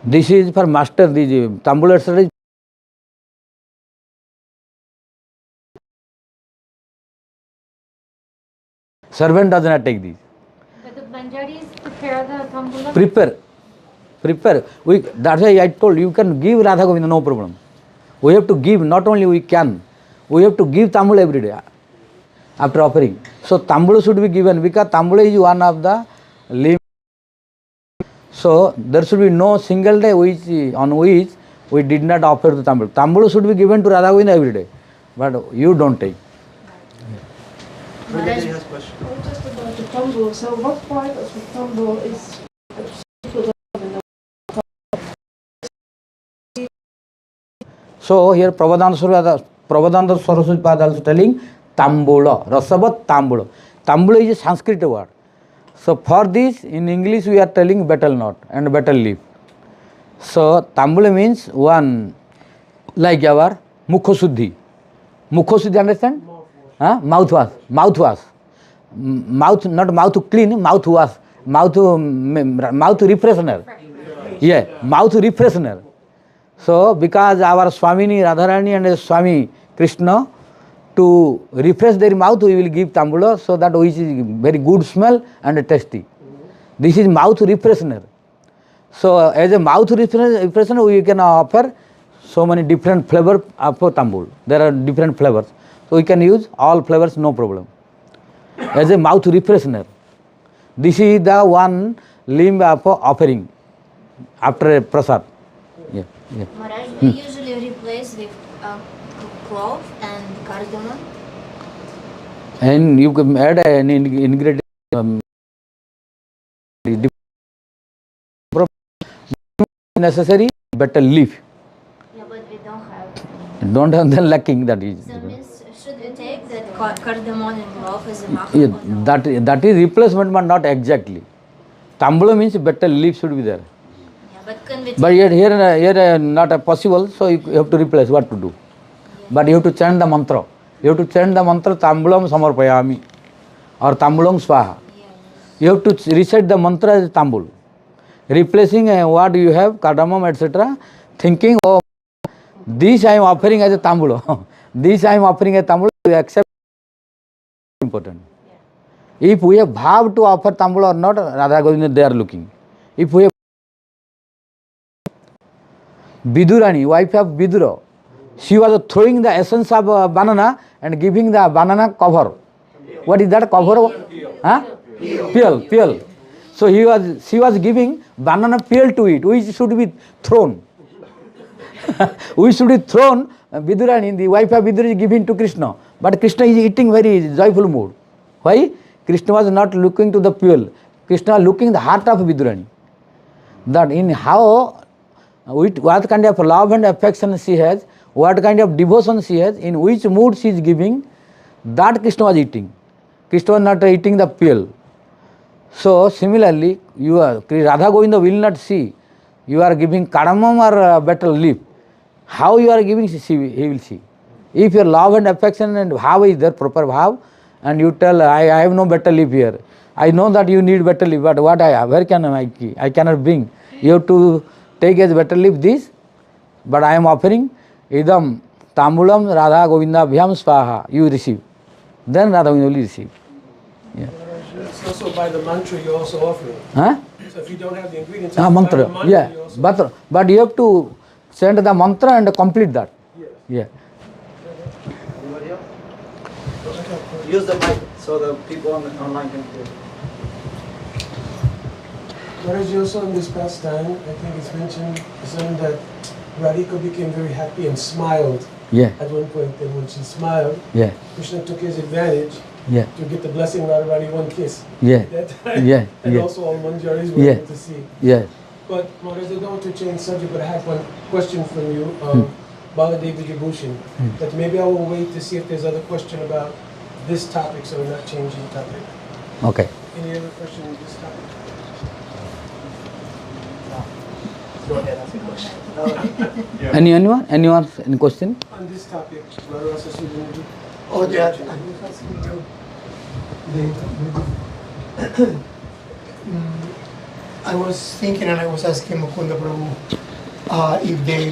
This is for master, this Tambula etc. Servant does not take these. But the manjaris prepare the Tambula? Prepare. That's why I told you can give Radha Govinda, no problem. We have to give, not only we can, we have to give Tambula every day after offering. So Tambula should be given because Tambula is one of the living. So there should be no single day on which we did not offer the Tambula. Tambula should be given to Radha Govinda every day, but you don't take. Maharaj, Has question. tambour. So what part of the tambour is So here Prabodhananda Saraswati Pad also telling Tambula, Rasavat Tambula. Tambula is a Sanskrit word. So for this in English we are telling betel nut and betel leaf. So Tambula means one like our Mukhosuddhi. Mukhosuddhi, understand? Mouthwash. Mouthwash. Mouth, not mouth to clean, mouthwash. Mouth refreshener. Yeah, mouth refreshener. So because our Swamini Radharani and Swami Krishna, to refresh their mouth we will give tambula, so that which is very good smell and tasty. This is mouth refreshener. So as a mouth refreshener we can offer so many different flavor of tambul. There are different flavors. So we can use all flavors, no problem. As a mouth refreshener. This is the one limb of offering after a prasad. Yeah. Maharaj, they usually replace with clove and cardamom. And you can add an ingredient necessary betel leaf. Yeah, but we don't have. Don't have the lacking, that is. So means should we take that cardamom and clove as a maha? Yeah, that is replacement, but not exactly. Tambula means betel leaf should be there. Yeah, but can we But here not possible, so you have to replace. What to do? But you have to chant the mantra. You have to chant the mantra Tambulam Samarpayami or Tambulam Swaha. You have to recite the mantra as Tambul. Replacing what you have, cardamom, etc. Thinking, oh, this I am offering as a Tambul. This I am offering as a Tambul, you accept. Important. If we have bhav to offer Tambul or not, Radha Govinda they are looking. If we have Vidurani, wife of Vidura, she was throwing the essence of banana and giving the banana cover. What is that cover? Peel. So she was giving banana peel to it, which should be thrown. We should be thrown. Vidurani, the wife of Vidura is giving to Krishna. But Krishna is eating very joyful mood. Why? Krishna was not looking to the peel. Krishna was looking the heart of Vidurani. That in how, what kind of love and affection she has, what kind of devotion she has, in which mood she is giving, that Krishna was eating. Krishna was not eating the peel. So similarly, Radha Govinda will not see you are giving cardamom or betel leaf. How you are giving, he will see. If your love and affection and bhav is there, proper bhav, and you tell, I have no betel leaf here. I know that you need betel leaf, but what I have, where can I cannot bring. You have to take as betel leaf this, but I am offering idam tambulam Radha Govinda bhyam swaha, you receive. Then Radha Govinda will receive. Yeah. It's also by the mantra you also offer it. Huh? So if you don't have the ingredients, Mantra. by the mantra Yeah. you also But you have to send the mantra and complete that. Yeah. Use the mic so the people online can hear. Whereas also in this pastime, I think it's mentioned that Radhika became very happy and smiled Yeah. at one point. And when she smiled, Yeah. Krishna took his advantage Yeah. to get the blessing of Radharani one kiss. Yeah. At that time. Yeah. And Yeah. also all manjaris were Yeah. able to see. Yeah. But Maharaj, I don't want to change subject, but I have one question from you, Baladevi Vibhushan. But maybe I will wait to see if there's other question about this topic, so we're not changing topic. Okay. Any other question on this topic? Go ahead, ask a question. Anyone? Any question? On this topic, Rasa Sudha. Oh, yeah. I was thinking and I was asking Mukunda Prabhu if the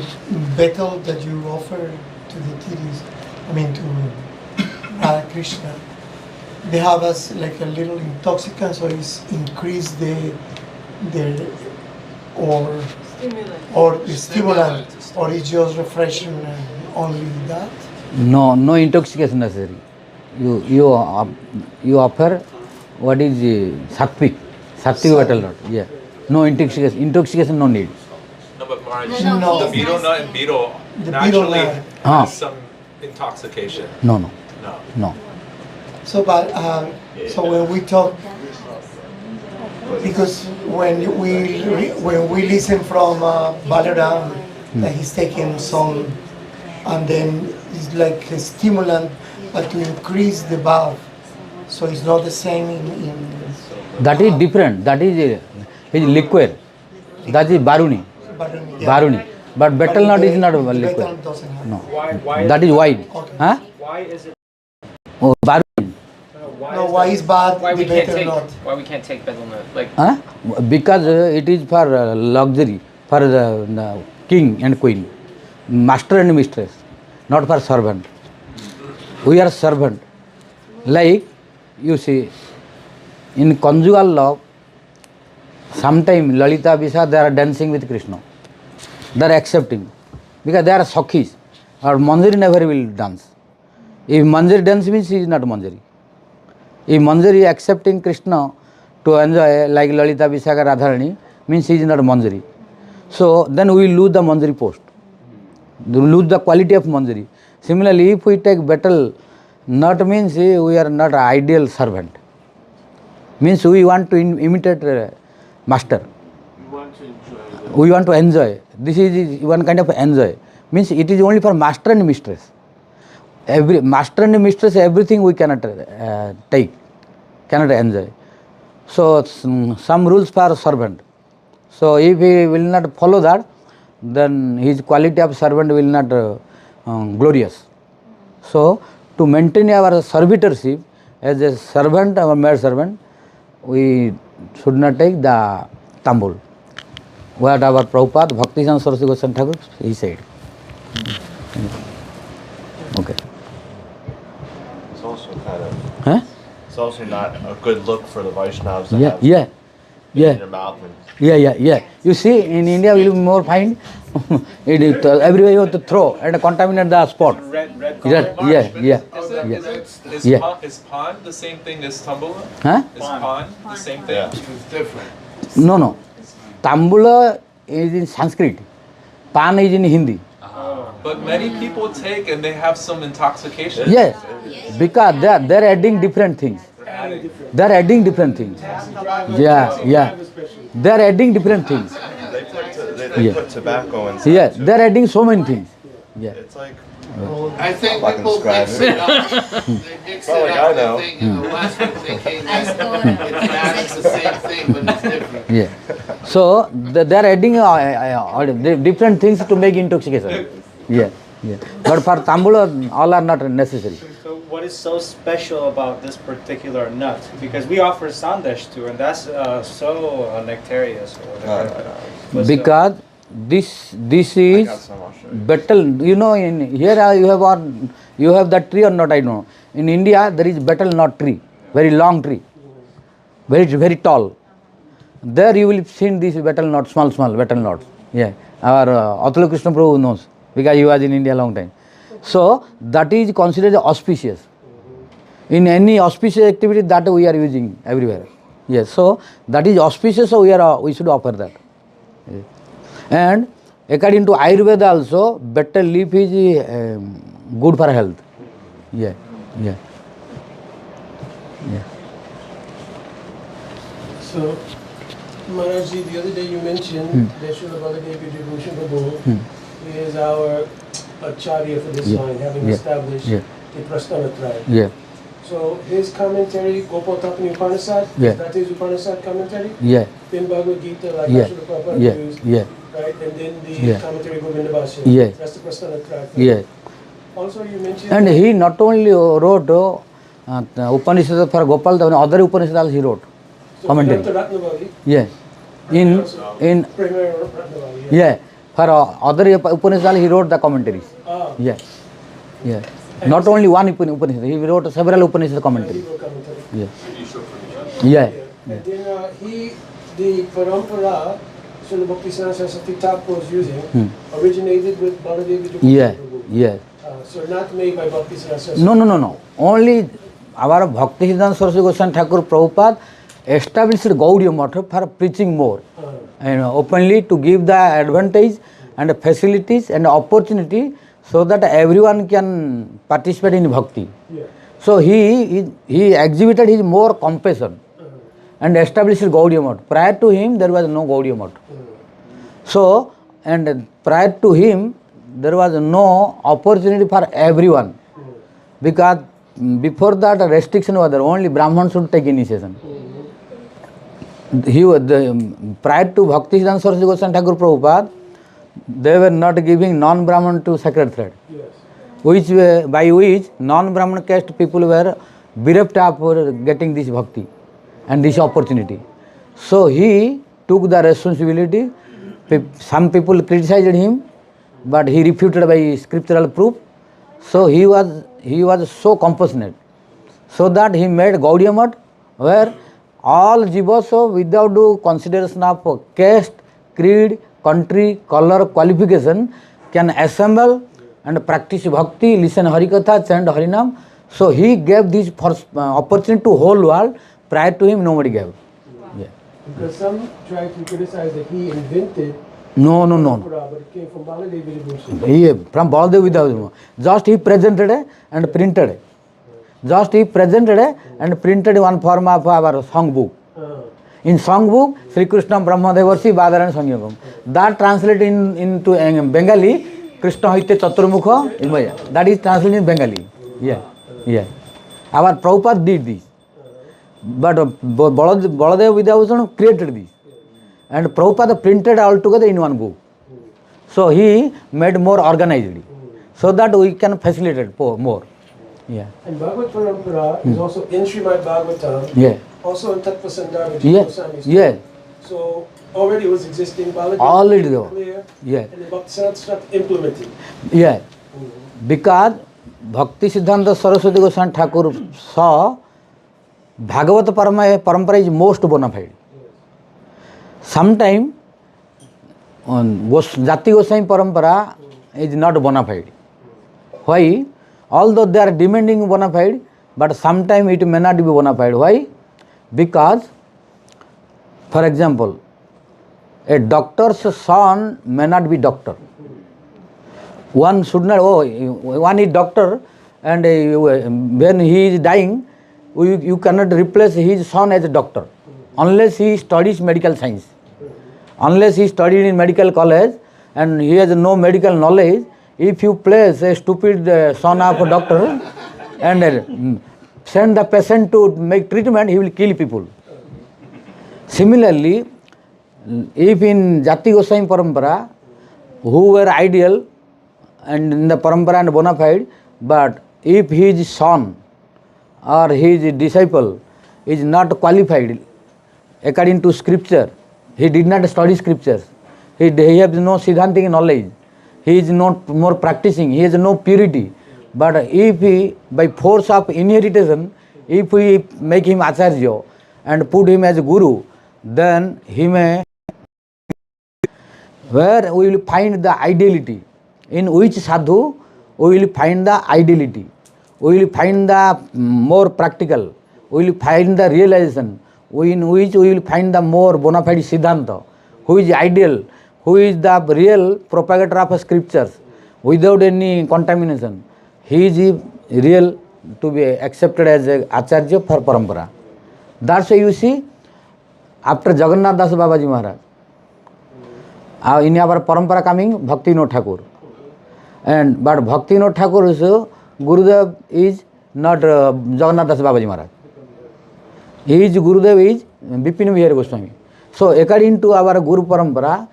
betel that you offer to the deities, to Radha Krishna, they have as like a little intoxicant, so it's increase the or the stimulant, or it's just refreshing and only that? No intoxication necessary. You offer what is sattvic betel nut. Yeah. No intoxication no need. No, but Maharaj, No. the betel nut and betel The naturally betel nut. Ah. has some intoxication. No. No. So, but so when we talk, because when we listen from Balaram, that he's taking some, and then it's like a stimulant, but to increase the valve. So it's not the same in That is different. That is liquid. That is Baruni. Baruni. Yeah. Baruni. But betel nut is not The liquid. betel doesn't have. No. Why That is wine. Okay. Huh? Why is it? Oh, Baruni. No, why is bad Why the we can't betel take? nut? Why we can't take betel nut? Like Huh? Because it is for luxury, for the king and queen, master and mistress, not for servant. We are servant. Like you see, in conjugal love, sometimes Lalita Visa they are dancing with Krishna. They are accepting because they are Sakhis. Or Mandir never will dance. If Mandir dance means he is not Manjari. If Manjari is accepting Krishna to enjoy like Lalita Vishaka Radharani means he is not Manjari. So then we lose the Manjari post. We lose the quality of Manjari. Similarly, if we take betel nut means we are not an ideal servant. Means we want to imitate master. We want to enjoy. This is one kind of enjoy. Means it is only for master and mistress. Every master and mistress, everything we cannot take, cannot enjoy. So some rules for servant. So if he will not follow that, then his quality of servant will not glorious. So to maintain our servitorship as a servant or maid servant, we should not take the tambul. What our Prabhupada, Bhakti Saraswati Goswami Thakur, he said. Okay. It's also kind of, Huh? it's also not a good look for the Vaishnavas to Yeah, have yeah, in yeah, their mouth. And yeah. You see, in India, we will more find it is everywhere you have to throw and contaminate the spot. red Yeah, color. yeah. Is Yeah. pan the same thing as tambula? Huh? Is pan the same thing? Yeah. No. Tambula is in Sanskrit. Pan is in Hindi. But many people take and they have some intoxication. Yes, because they are adding different things. They are adding different things. Yeah. They are adding different things. They Yeah. put tobacco inside. Yeah, too. they are adding so many things. Yeah. It's like, I think I'm not people gonna mix describe it up. They mix Well, it like up. I know. They think in the Western thinking As that Gora. it's bad, it's the same thing, but it's different. Yeah. So they are adding different things to make intoxication. Yeah. But for tambula, all are not necessary. So what is so special about this particular nut? Because we offer sandesh too, and that's so nectarious. Or whatever. What's the- Because this I is got some, I'll show you. betel. You know, in here you have that tree or not? I don't know. In India, there is betel nut tree, very long tree, very tall. There you will see this betel nut, small betel nuts. Yeah, our Atula Krishna Prabhu knows because he was in India long time. So that is considered auspicious. In any auspicious activity that we are using everywhere. Yes, so that is auspicious. So we should offer that. Yeah. And according to Ayurveda also, betel leaf is good for health. Yeah. So, Maharajji, the other day you mentioned that Srila Baladevi Vibhushan Prabhu is our acharya for this line, having established the Prasthanatraya. Yeah. So his commentary, Gopal Tapani Upanishad, that is Upanishad commentary? Yeah. Then Bhagavad Gita, like Yeah. Srila Prabhupada used, Yeah. right? And then the commentary Govinda Bhashya. Yeah. That's the Prasthanatraya. Yeah. Also you mentioned And he not only wrote Upanishad for Gopal, the other Upanishads he wrote. Commentary. Ratnavali, Yeah. In Premier Ratnavali. yeah. For other Upanishads he wrote the commentaries. Yeah. Not only one Upanishad, he wrote several Upanishad commentaries. Yeah. And then the parampara Srila Bhakti Saraswati Thakur was using originated with Baladevi Vibhushan Prabhu. Yeah. So not made by Bhakti Saraswati. No. Only our Bhakti Siddhanta Saraswati Goswami Thakur Prabhupada established Gaudiya Matha for preaching more and openly to give the advantage and facilities and opportunity so that everyone can participate in bhakti. Yeah. So he exhibited his more compassion and established Gaudiya Math. Prior to him, there was no Gaudiya Math. So, and prior to him, there was no opportunity for everyone, because before that restriction was there, only Brahman should take initiation. Prior to Bhakti Siddhanta Saraswati Goswami Thakur Prabhupada, they were not giving non-Brahman to sacred thread, by which non-Brahman caste people were bereft of getting this bhakti and this opportunity. So he took the responsibility. Some people criticized him, but he refuted by scriptural proof. So he was so compassionate, so that he made Gaudiya Math, where all jivas without due consideration of caste, creed, country, color, qualification can assemble and practice bhakti, listen Hari-katha, chant Harinam. So he gave this opportunity to whole world. Prior to him, nobody gave. Yeah. Because some try to criticize that he invented. No. But it came from Baladev Vidibhushan. From Baladev Vidibhushan. Just he presented it and printed it. Just he presented it and printed one form of our song book. In song book, Sri Krishna Brahmadevarsi Badaran Sangyogam. That translated into Bengali, Krishna Haite Chaturmukha. That is translated in Bengali. Yeah. Our Prabhupada did this. But Baladev Vidibhushan created this. And Prabhupada printed all together in one book. So he made more organized, so that we can facilitate more. Yeah. And Bhagavad Parampara is also in Srimad Bhagavatam. Yeah. Also in Tattva Sandarbha. Yeah. So already it was existing. Baladev already there. Clear. Yeah. And the Bhakti started implementing. Yeah. Because Bhakti Siddhanta Saraswati Goswami Thakur saw Bhagavata Parampara is most bona fide. Sometime Jati Goswami Parampara is not bona fide. Why? Although they are demanding bona fide, but sometime it may not be bona fide. Why? Because, for example, a doctor's son may not be doctor. One should not, one is doctor, and when he is dying, you cannot replace his son as a doctor unless he studies medical science. Unless he studied in medical college and he has no medical knowledge, if you place a stupid son of a doctor and send the patient to make treatment, he will kill people. Similarly, if in Jati Goswami Parampara, who were ideal and in the Parampara and bona fide, but if his son or his disciple is not qualified according to scripture, he did not study scriptures, he has no Siddhantic knowledge, he is not more practicing, he has no purity. But if he, by force of inheritation, if we make him Acharya and put him as Guru, then he may, where we will find the ideality. In which sadhu we will find the ideality, we will find the more practical, we will find the realization, in which we will find the more bona fide Siddhanta, who is ideal, who is the real propagator of scriptures without any contamination. He is real to be accepted as a Acharya for Parampara. That's why you see, after Jagannath Das Babaji Maharaj, in our Parampara coming, Bhakti Vinod Thakur. But Bhakti Vinod Thakur is Gurudev is not Jagannath Das Babaji Maharaj. His Gurudev is Bipin Bihari Goswami. So according to our Guru Parampara,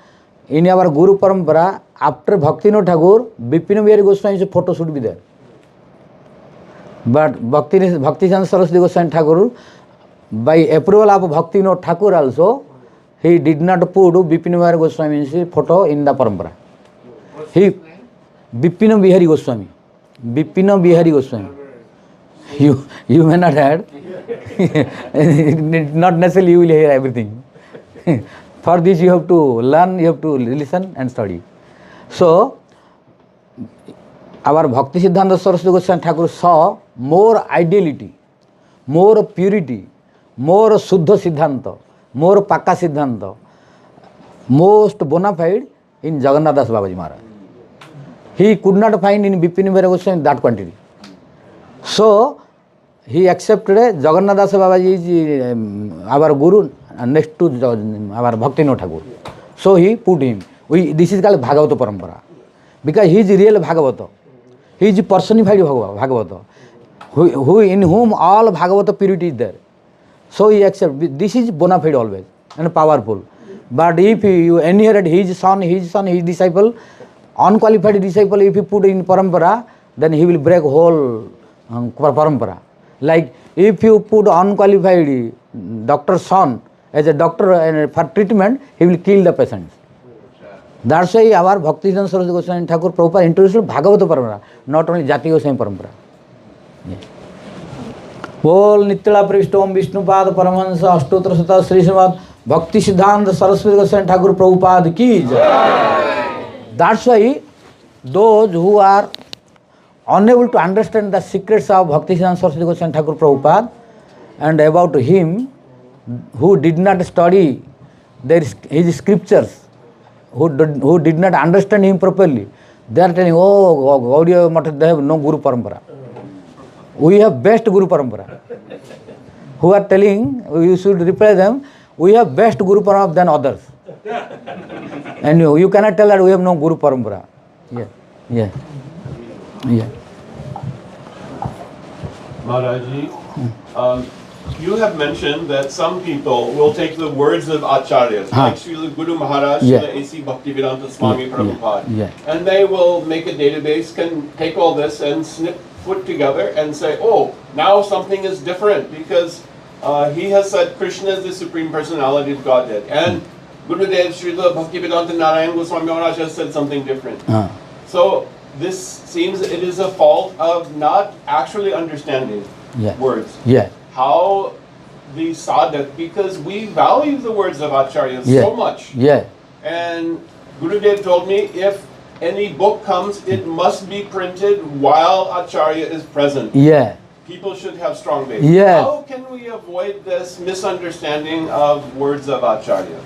in our Guru Parampara, after Bhakti Vinod Thakur, Bipin Bihari Goswami's photo should be there. But Bhakti Siddhanta Saraswati Goswami Thakur, by approval of Bhakti Vinod Thakur also, he did not put Bipin Bihari Goswami's photo in the Parampara. He Bipin Bihari Goswami. Bipin Bihari Goswami. You may not have. Not necessarily you will hear everything. For this you have to learn, you have to listen and study. So, our Bhakti Siddhanta Saraswati Goswami Thakur saw more ideality, more purity, more Sudha Siddhanta, more Pakka Siddhanta, most bona fide in Jagannath Das Babaji Maharaj. He could not find in Bipin Bihari Goswami that quantity. So, he accepted Jagannath Das Babaji is our guru next to our Bhaktivinoda Thakur. So he put him. This is called Bhagavata Parampara. Because he is real Bhagavata. He is personified Bhagavata. Who in whom all Bhagavata purity is there. So he accepted. This is bona fide always and powerful. But if you inherit his son, his disciple, unqualified disciple, if you put in parampara, then he will break whole parampara. Like if you put unqualified doctor's son as a doctor for treatment, he will kill the patient. That's why our Bhakti-Siddhanta Saraswati Goswami Thakur Prabhupada introduced Bhagavata Parampara, not only Jati Goswami Parampara. बोल नित्य पृष्ठ ओम विष्णुपाद परमहंस अष्टोत्तर शत श्री श्रीमद भक्ति सिद्धांत सरस्वती गोस्वामी ठाकुर प्रभुपाद की जय. That's why those who are unable to understand the secrets of Bhakti Siddhanta Saraswati Goswami Thakur Prabhupada and about him, who did not study his scriptures, who did not understand him properly, they are telling, oh, Gaudiya Mata, they have no Guru Parampara. We have best Guru Parampara. Who are telling, you should reply them, we have best Guru Parampara than others. And you cannot tell that we have no Guru Parampara. Yeah. Maharaji, you have mentioned that some people will take the words of acharyas, like Srila Guru Maharaj, Srila A.C. Bhaktivedanta Swami Prabhupada, and they will make a database, can take all this and put together and say, oh, now something is different because he has said Krishna is the Supreme Personality of Godhead, and Gurudev Srila Bhaktivedanta Narayan Goswami Maharaj has said something different. So this seems it is a fault of not actually understanding words. How the sadhak, because we value the words of acharyas so much. And Gurudev told me, if any book comes, it must be printed while acharya is present. People should have strong faith. How can we avoid this misunderstanding of words of acharya?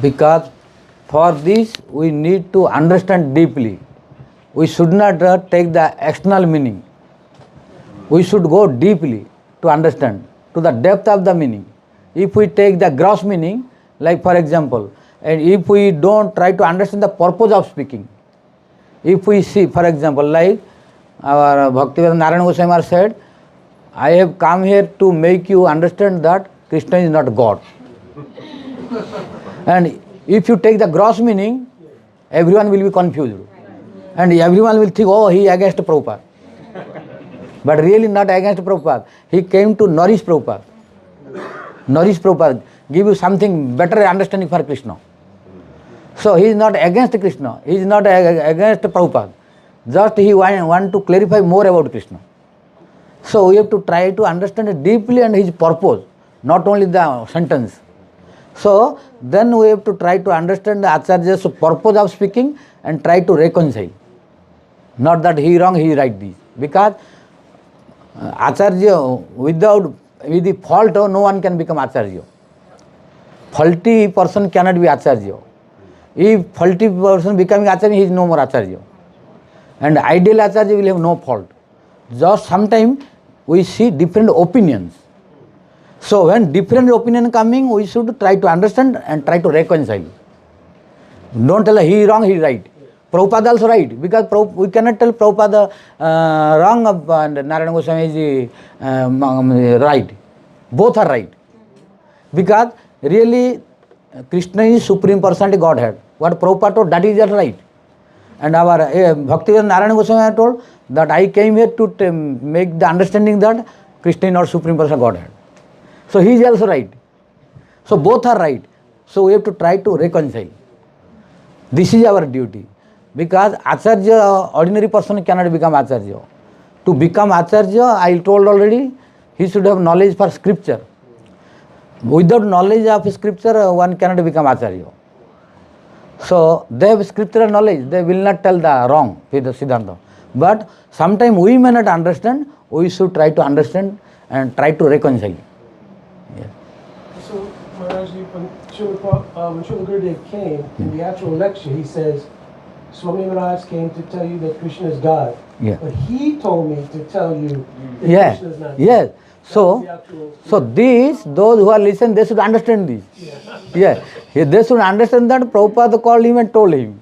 Because for this we need to understand deeply. We should not take the external meaning. We should go deeply to understand, to the depth of the meaning. If we take the gross meaning, like for example, and if we don't try to understand the purpose of speaking, if we see, for example, like our Bhaktivedanta Narayan Goswami said, I have come here to make you understand that Krishna is not God. And if you take the gross meaning, everyone will be confused. And everyone will think, oh, he is against Prabhupada. But really not against Prabhupada. He came to nourish Prabhupada. Nourish Prabhupada, give you something better understanding for Krishna. So he is not against Krishna. He is not against Prabhupada. Just he want to clarify more about Krishna. So we have to try to understand it deeply and his purpose, not only the sentence. So then we have to try to understand the Acharya's purpose of speaking and try to reconcile. Not that he wrong, he right this. Because Acharya, with the fault, no one can become Acharya. Faulty person cannot be Acharya. If faulty person becoming Acharya, he is no more Acharya. And ideal Acharya will have no fault. Just sometimes we see different opinions. So when different opinion coming, we should try to understand and try to reconcile. Don't tell he wrong, he right. Prabhupada also right, because we cannot tell Prabhupada wrong and Narayan Goswami is right. Both are right. Because really Krishna is Supreme Personality Godhead. What Prabhupada told, that is just right. And our Bhaktivedanta Narayan Goswami told that I came here to make the understanding that Krishna is not Supreme Personality Godhead. So he is also right. So both are right. So we have to try to reconcile. This is our duty. Because Acharya, ordinary person cannot become Acharya. To become Acharya, I told already, he should have knowledge for scripture. Without knowledge of scripture, one cannot become Acharya. So they have scriptural knowledge, they will not tell the wrong with the Siddhanta. But sometimes we may not understand, we should try to understand and try to reconcile. So, Maharaji, when Srila Gurudev came in the actual lecture, he says, Swami Maharaj came to tell you that Krishna is God. Yeah. But he told me to tell you that Yeah. Krishna is not Yes. there. So, those who are listening, they should understand this. Yeah. They should understand that Prabhupada called him and told him.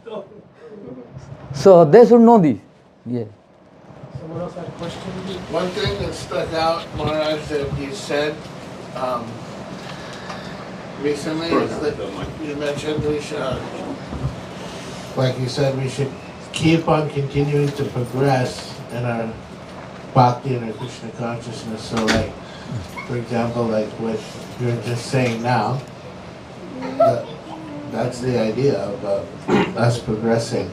So they should know this. Yeah. Someone else had a question? One thing that stuck out, Maharaj, that you said recently is that you mentioned we should, like you said, we should keep on continuing to progress in our bhakti and our Krishna consciousness. So like, for example, like what you're just saying now, that's the idea of us progressing,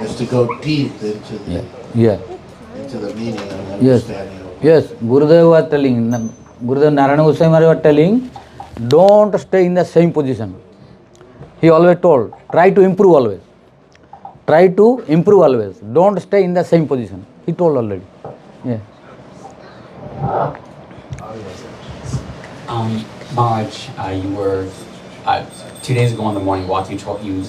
is to go deep into the, into the meaning and understanding. Yes, Gurudev was telling, Gurudev Narayana Goswami Maharaj was telling, don't stay in the same position. He always told, try to improve always. Try to improve always. Don't stay in the same position. He told already. Yeah. Maharaj, you were 2 days ago in the morning walk. You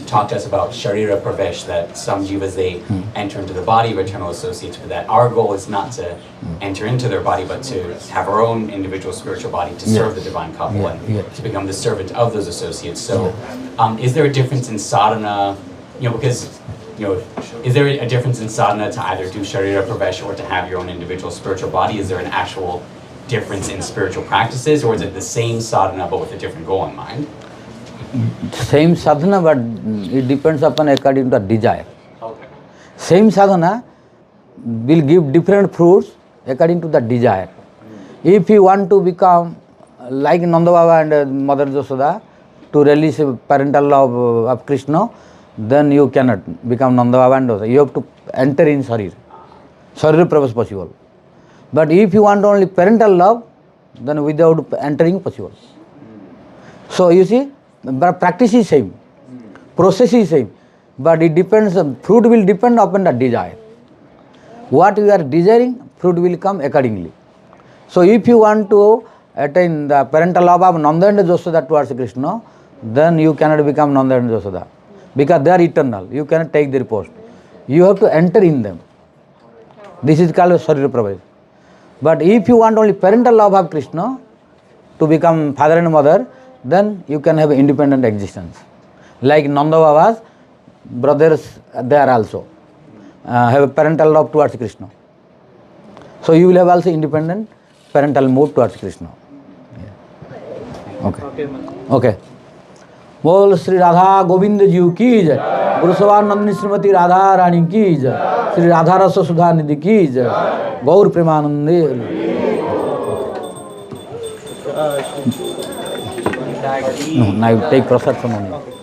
talked to us about Sharira Pravesh, that some jivas they enter into the body of eternal associates, but that our goal is not to enter into their body, but to have our own individual spiritual body to serve the divine couple and to become the servant of those associates. So, is there a difference in sadhana? Because is there a difference in sadhana to either do Sharira Pravesh or to have your own individual spiritual body? Is there an actual difference in spiritual practices, or is it the same sadhana but with a different goal in mind? Same sadhana, but it depends upon according to desire. Okay. Same sadhana will give different fruits according to the desire. If you want to become like Nanda Baba and Mother Yashoda to release parental love of Krishna, then you cannot become Nanda Baba and Yashoda. You have to enter in Sharir. Sharir Pravesh possible. But if you want only parental love, then without entering possible. So you see, but practice is same, process is same, but it depends, fruit will depend upon the desire. What you are desiring, fruit will come accordingly. So if you want to attain the parental love of Nanda and Yashoda towards Krishna, then you cannot become Nanda and Yashoda, because they are eternal, you cannot take their post. You have to enter in them. This is called Sharira Pravesh. But if you want only parental love of Krishna to become father and mother, then you can have independent existence. Like Nanda Baba's brothers, they are also have a parental love towards Krishna. So you will have also independent parental mood towards Krishna. Yeah. Okay. बोल श्री राधा गोविंद जी की जय, गुरु सवानंदनी श्रीमती राधा रानी की जय, श्री राधा रस सुधा निधि की जय, गौर प्रेमानंदे. No, now take prasad from only.